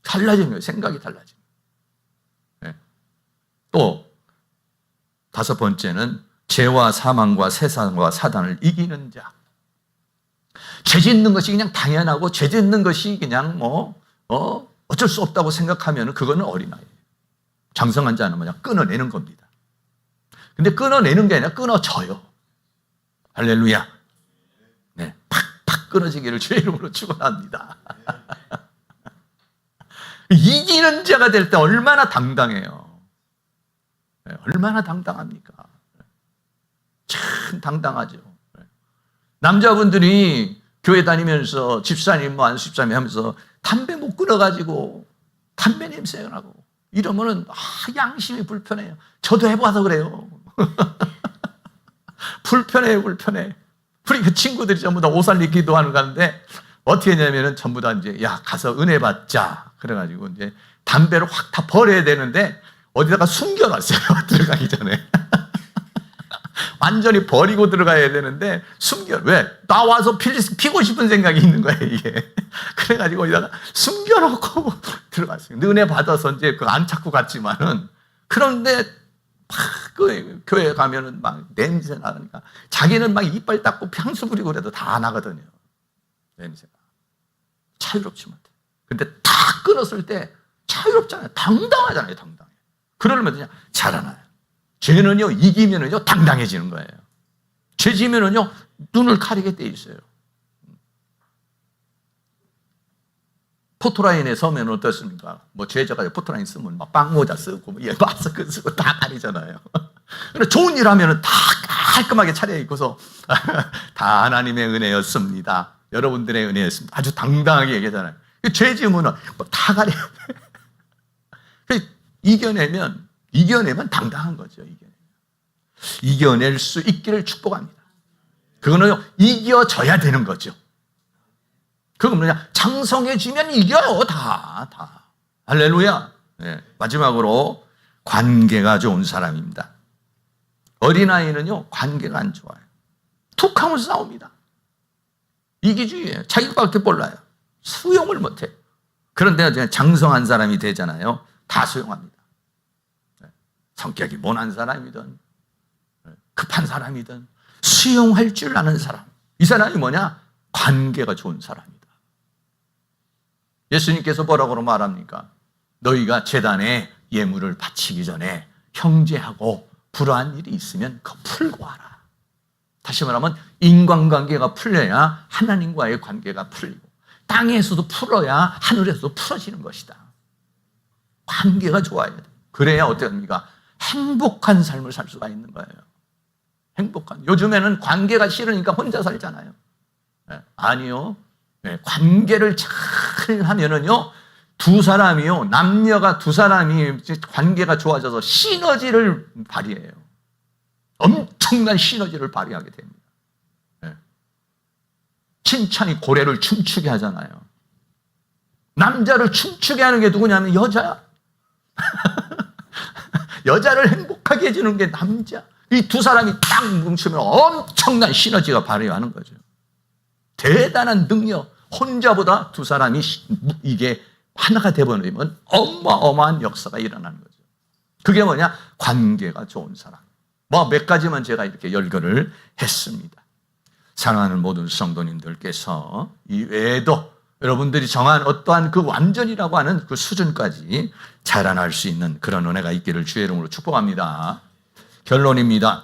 달라진 거예요. 생각이 달라진 거예요. 또 다섯 번째는 죄와 사망과 세상과 사단을 이기는 자. 죄 짓는 것이 그냥 당연하고 죄 짓는 것이 그냥 어쩔 수 없다고 생각하면 그거는 어린아이예요. 장성한 자는 뭐냐? 끊어내는 겁니다. 근데 끊어내는 게 아니라 끊어져요. 할렐루야. 네, 팍팍 끊어지기를 주의 이름으로 축원합니다. 이기는 자가 될 때 얼마나 당당해요. 네, 얼마나 당당합니까? 참 당당하죠. 남자분들이 교회 다니면서 집사님 뭐 안수집사님 하면서 담배 못 끊어가지고 담배 냄새가 나고 이러면은 양심이 불편해요. 저도 해봐서 그래요. 불편해요, 불편해. 우리 그 친구들이 전부 다 오살리 기도하는 가는데 어떻게 했냐면은 전부 다 이제 야 가서 은혜 받자 그래가지고 이제 담배를 확 다 버려야 되는데 어디다가 숨겨놨어요. 들어가기 전에. 완전히 버리고 들어가야 되는데 왜? 나와서 피고 싶은 생각이 있는 거예요, 이게. 그래가지고 어디다가 숨겨놓고 들어갔어요. 은혜 받아서 이제 안 찾고 갔지만은 그런데 막 그 교회 가면은 막 냄새 나니까 자기는 막 이빨 닦고 향수 부리고 그래도 다 나거든요. 냄새가. 자유롭지 못해. 근데 다 끊었을 때 자유롭잖아요. 당당하잖아요, 당당해. 그러려면 그냥 자라나요. 죄는요, 이기면은요, 당당해지는 거예요. 죄 지면은요, 눈을 가리게 돼 있어요. 포토라인에 서면 어떻습니까? 뭐 죄져가지고 포토라인 쓰면 막 빵모자 쓰고, 마스크 쓰고 다 가리잖아요. 근데 좋은 일 하면은 다 깔끔하게 차려입고서 다 하나님의 은혜였습니다. 여러분들의 은혜였습니다. 아주 당당하게 얘기하잖아요. 죄 지으면은 다 가려야 돼. 이겨내면 당당한 거죠. 이겨낼 수 있기를 축복합니다. 그거는 이겨져야 되는 거죠. 그건 뭐냐? 장성해지면 이겨요. 다. 할렐루야. 네. 마지막으로 관계가 좋은 사람입니다. 어린아이는요, 관계가 안 좋아요. 툭 하면 싸웁니다. 이기주의예요. 자기밖에 몰라요. 수용을 못해요. 그런데 장성한 사람이 되잖아요. 다 수용합니다. 성격이 모난 사람이든 급한 사람이든 수용할 줄 아는 사람. 이 사람이 뭐냐? 관계가 좋은 사람이다. 예수님께서 뭐라고 말합니까? 너희가 제단에 예물을 바치기 전에 형제하고 불화한 일이 있으면 그거 풀고 하라. 다시 말하면 인간관계가 풀려야 하나님과의 관계가 풀리고 땅에서도 풀어야 하늘에서도 풀어지는 것이다. 관계가 좋아야 돼. 그래야 어떻게 합니까? 행복한 삶을 살 수가 있는 거예요. 요즘에는 관계가 싫으니까 혼자 살잖아요. 아니요. 관계를 잘 하면은요, 남녀가 두 사람이 관계가 좋아져서 시너지를 발휘해요. 엄청난 시너지를 발휘하게 됩니다. 칭찬이 고래를 춤추게 하잖아요. 남자를 춤추게 하는 게 누구냐면 여자야. 여자를 행복하게 해주는 게 남자. 이 두 사람이 딱 뭉치면 엄청난 시너지가 발휘하는 거죠. 대단한 능력. 혼자보다 두 사람이 이게 하나가 되어버리면 어마어마한 역사가 일어나는 거죠. 그게 뭐냐? 관계가 좋은 사람. 몇 가지만 제가 이렇게 열거를 했습니다. 사랑하는 모든 성도님들께서 이 외에도 여러분들이 정한 어떠한 그 완전이라고 하는 그 수준까지 자라날 수 있는 그런 은혜가 있기를 주의 이름으로 축복합니다. 결론입니다.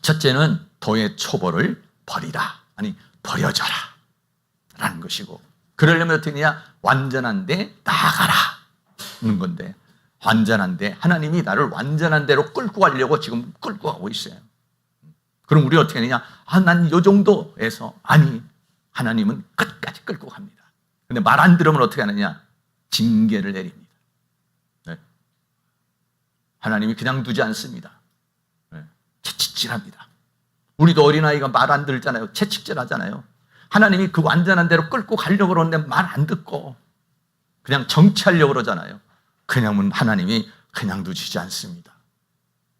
첫째는 도의 초보를 버리라. 아니, 버려져라. 라는 것이고, 그러려면 어떻게 하냐? 완전한 데 나아가라. 는 건데, 완전한 데, 하나님이 나를 완전한 데로 끌고 가려고 지금 끌고 가고 있어요. 그럼 우리 어떻게 하느냐? 난 요 정도에서, 아니, 하나님은 끝까지 끌고 갑니다. 근데 말 안 들으면 어떻게 하느냐? 징계를 내립니다. 네. 하나님이 그냥 두지 않습니다. 네. 채찍질합니다. 우리도 어린아이가 말 안 들잖아요. 채찍질 하잖아요. 하나님이 그 완전한 대로 끌고 가려고 그러는데 말 안 듣고 그냥 정치하려고 그러잖아요. 그냥은 하나님이 그냥 두시지 않습니다.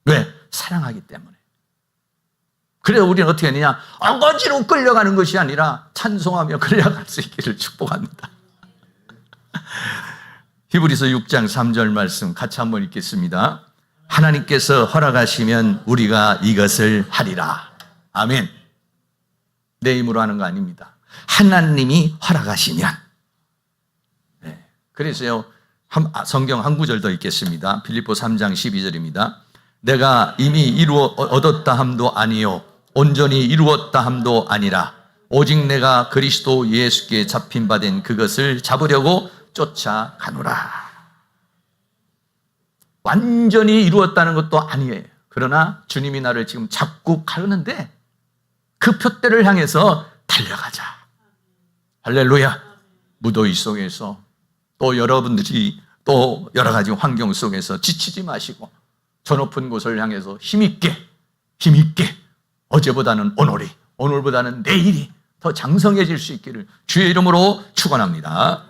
왜? 사랑하기 때문에. 그래서 우리는 어떻게 하느냐? 어거지로 끌려가는 것이 아니라 찬송하며 끌려갈 수 있기를 축복합니다. 히브리서 6장 3절 말씀 같이 한번 읽겠습니다. 하나님께서 허락하시면 우리가 이것을 하리라. 아멘. 내 힘으로 하는 거 아닙니다. 하나님이 허락하시면. 네. 그래서요, 성경 한 구절 더 읽겠습니다. 빌립보 3장 12절입니다. 내가 이미 얻었다 함도 아니요 온전히 이루었다 함도 아니라 오직 내가 그리스도 예수께 잡힌 바 된 그것을 잡으려고 쫓아가노라. 완전히 이루었다는 것도 아니에요. 그러나 주님이 나를 지금 잡고 가는데 그 표대를 향해서 달려가자. 할렐루야. 무더위 속에서 또 여러분들이 또 여러 가지 환경 속에서 지치지 마시고 저 높은 곳을 향해서 힘있게 어제보다는 오늘보다는 내일이 더 장성해질 수 있기를 주의 이름으로 축원합니다.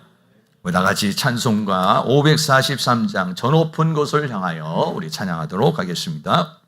다 같이 찬송가 543장 저 높은 곳을 향하여 우리 찬양하도록 하겠습니다.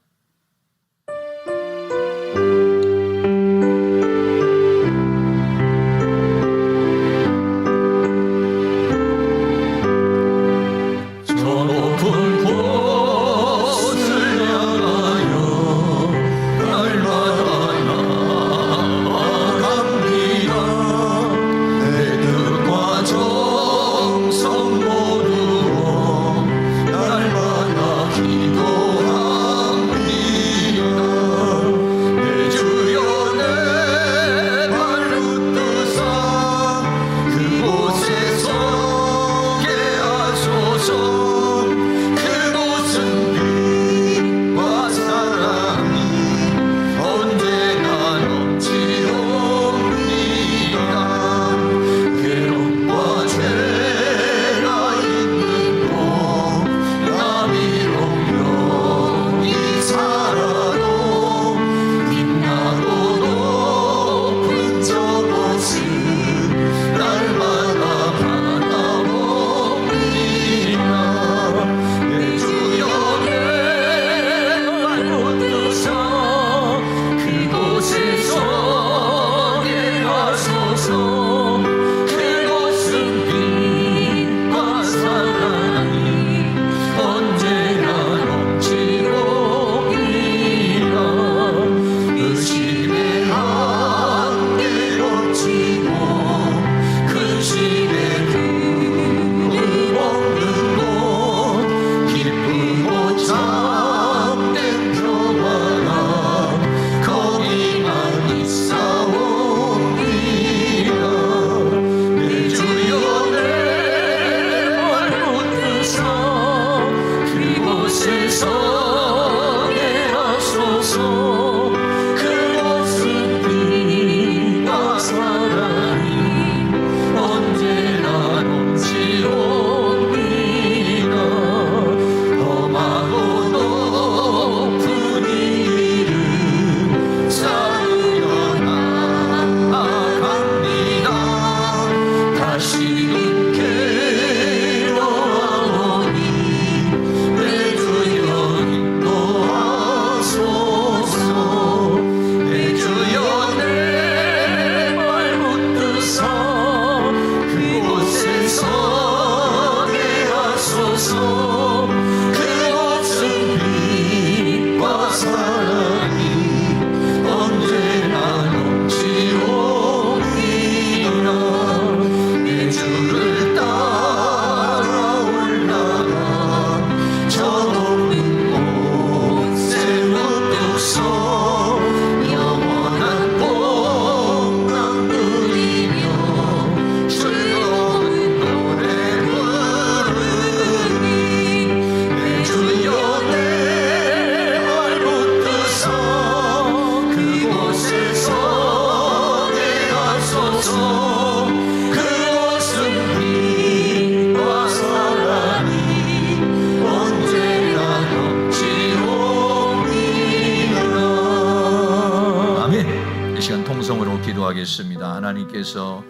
기도하겠습니다. 하나님께서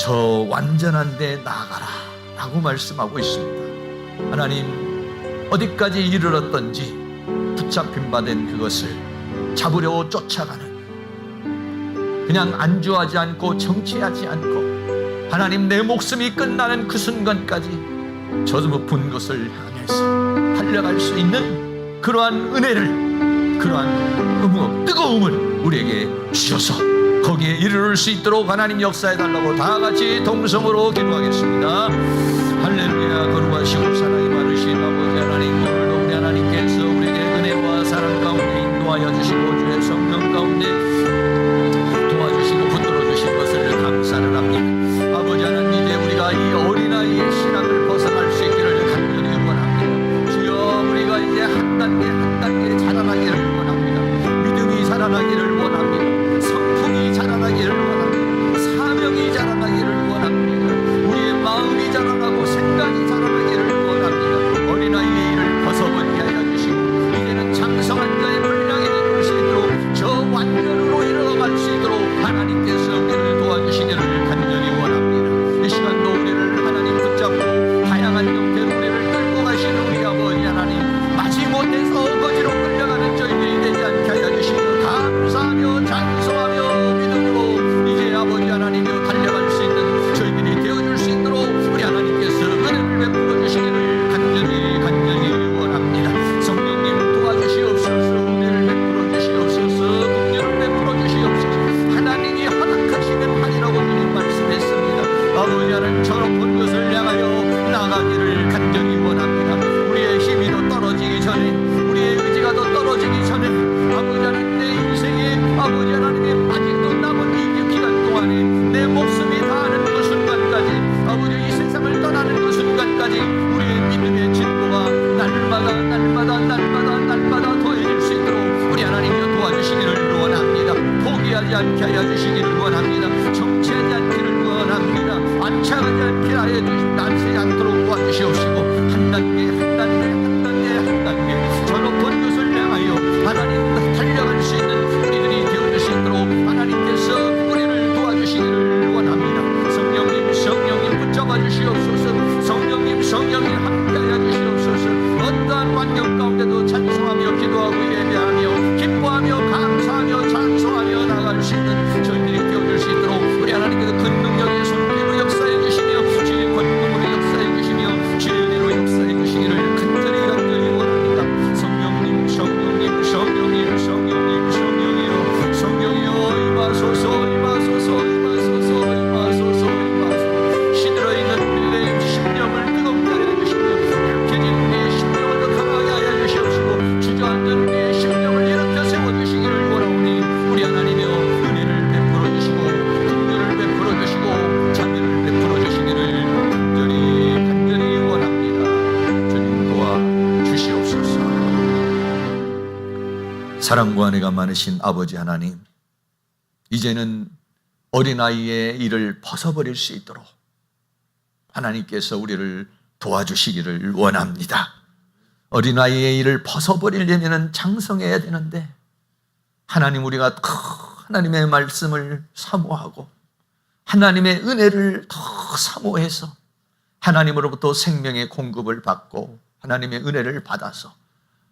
저 완전한 데 나아가라 라고 말씀하고 있습니다. 하나님, 어디까지 이르렀던지 붙잡힌 바 된 그것을 잡으려 쫓아가는, 그냥 안주하지 않고 정치하지 않고 하나님 내 목숨이 끝나는 그 순간까지 저 높은 곳을 향해서 달려갈 수 있는 그러한 은혜를, 그러한 뜨거움을 우리에게 주셔서 거기에 이르를 수 있도록 하나님 역사해달라고 다 같이 동성으로 기도하겠습니다. 할렐루야. 거룩하시고 사랑이 많으신 아버지 하나님, 오늘도 우리 하나님께서 우리에게 은혜와 사랑 가운데 인도하여 주시고 주의 성령 가운데 도와주시고 붙들어 주신 것을 감사를 합니다. 아버지 하나님, 이제 우리가 이 어린아이의 신앙을 벗어날 수 있기를 간절히 원합니다. 주여, 우리가 이제 한 단계 한 단계 자라나기를 원합니다. 믿음이 자라나기를 원합니다. 성품이 자라나기를 원합니다. 사명이 자라나기를 원합니다. 우리의 마음이 자라나고 생각이 자라나기를 원합니다. 어린아이의 일을 벗어버리게 하여 주시고 이제는 장성한 자의 분량에 이룰 수 있도록 저 완전으로 일어나갈 수 있도록 하나님께서 우리를 도와주시기를 간절히 원합니다. 이 시간도 우리를 하나님 붙잡고 다양한 형태로 우리를 끌고 가시는 우리 아버지 하나님, 마지못해서 어거지로 끌려가는 저희들이 되지 않게 하여 주시고 감사하며 찬송하며 믿음으로 이제 아버지 하나님여 달려갈 수 있는 저희들이 되어줄 수 있도록 우리 하나님께서 은혜를 베풀어 주시기를 간절히 원합니다. 성령님 도와주시옵소서. 은혜를 베풀어 주시옵소서. 긍휼을 베풀어 주시옵소서. 하나님이 허락하시면 하리라고 주님 말씀했습니다. 아버지 하나님, 저 높은 것을 향하여 나가기를 간절히 원합니다. 우리의 힘이 더 떨어지기 전에, 우리의 의지가 더 떨어지기 전에 아버지 하나님, 내 인생에 아버지 하나님의 아직도 남은 이 기간 동안에 내 목숨이 다하는 그 순간까지, 아버지 이 세상을 떠나는 그 순간까지 우리의 믿음의 진보가 날마다 더해질 수 있도록 우리 하나님여 도와주시기를 원합니다. 포기하지 않게 하여 주시기를 원합니다. 정체하지 않기를 원합니다. 안차하지 않게 하여 주시지 않도록 도와주시옵시고 한 단계 저 높은 것을 향하여 하나님 달려갈 수 있는 우리들이 되어줄 수 있도록 하나님께서 우리를 도와주시기를 원합니다. 성령님 붙잡아 주시옵소서. 성령님 함께하여 주시옵소서. 어떠한 환경 가운데도 찬송하며 기도하고 예배하며 기뻐하며 감사하며 찬송하며 나갈 수 있는 저희들이 되어줄 수 있도록 우리 하나님께서 그 능력의 손길로 역사해 주시며 주의 권능으로 역사해 주시며 주의 은혜로 역사해 주시기를 간절히 원합니다. 성령이여 임하소서. 시들어 있는 우리의 심령을 뜨겁게 하여 주시며 약해진 우리의 심령을 더 강하게 하여 주시옵시고 주저앉은 우리의 심령을 일으켜 세워주시기를 원하오니 우리 하나님여 은혜를 베풀어 주시고 긍휼을 베풀어 주시고 자비를 베풀어 주시기를 간절히 원합니다. 주님 도와주시옵소서. 사랑과 은혜가 많으신 아버지 하나님, 이제는 어린아이의 일을 벗어버릴 수 있도록 하나님께서 우리를 도와주시기를 원합니다. 어린아이의 일을 벗어버리려면 장성해야 되는데 하나님, 우리가 더 하나님의 말씀을 사모하고 하나님의 은혜를 더 사모해서 하나님으로부터 생명의 공급을 받고 하나님의 은혜를 받아서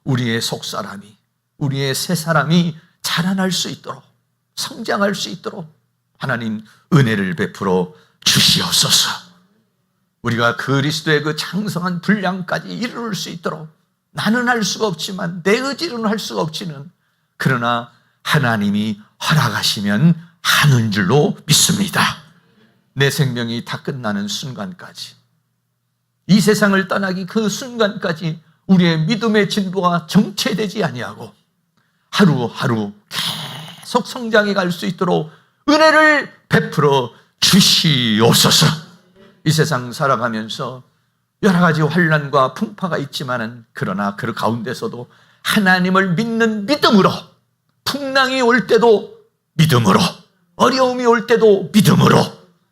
우리의 속사람이, 우리의 새사람이 자라날 수 있도록, 성장할 수 있도록 하나님 은혜를 베풀어 주시옵소서. 우리가 그리스도의 그 장성한 분량까지 이룰 수 있도록 나는 할 수가 없지만, 내 의지로는 할 수가 없지는, 그러나 하나님이 허락하시면 하는 줄로 믿습니다. 내 생명이 다 끝나는 순간까지, 이 세상을 떠나기 그 순간까지 우리의 믿음의 진보가 정체되지 아니하고 하루하루 계속 성장해 갈 수 있도록 은혜를 베풀어 주시옵소서. 이 세상 살아가면서 여러 가지 환난과 풍파가 있지만은, 그러나 그 가운데서도 하나님을 믿는 믿음으로, 풍랑이 올 때도 믿음으로, 어려움이 올 때도 믿음으로,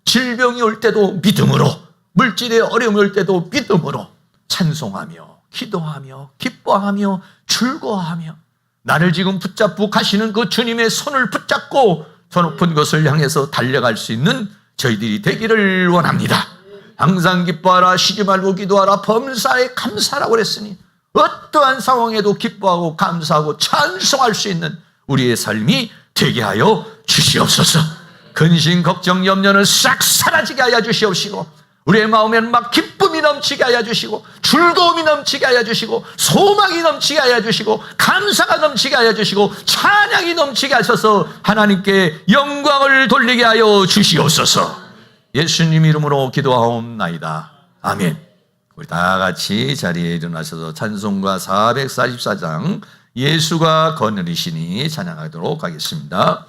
질병이 올 때도 믿음으로, 물질의 어려움이 올 때도 믿음으로 찬송하며 기도하며 기뻐하며 즐거워하며 나를 지금 붙잡고 가시는 그 주님의 손을 붙잡고 저 높은 것을 향해서 달려갈 수 있는 저희들이 되기를 원합니다. 항상 기뻐하라, 쉬지 말고 기도하라, 범사에 감사하라고 그랬으니 어떠한 상황에도 기뻐하고 감사하고 찬송할 수 있는 우리의 삶이 되게 하여 주시옵소서. 근심, 걱정, 염려는 싹 사라지게 하여 주시옵시고 우리의 마음에는 막 기쁨이 넘치게 하여 주시고 즐거움이 넘치게 하여 주시고 소망이 넘치게 하여 주시고 감사가 넘치게 하여 주시고 찬양이 넘치게 하셔서 하나님께 영광을 돌리게 하여 주시옵소서. 예수님 이름으로 기도하옵나이다. 아멘. 우리 다 같이 자리에 일어나셔서 찬송가 444장 예수가 거느리시니 찬양하도록 하겠습니다.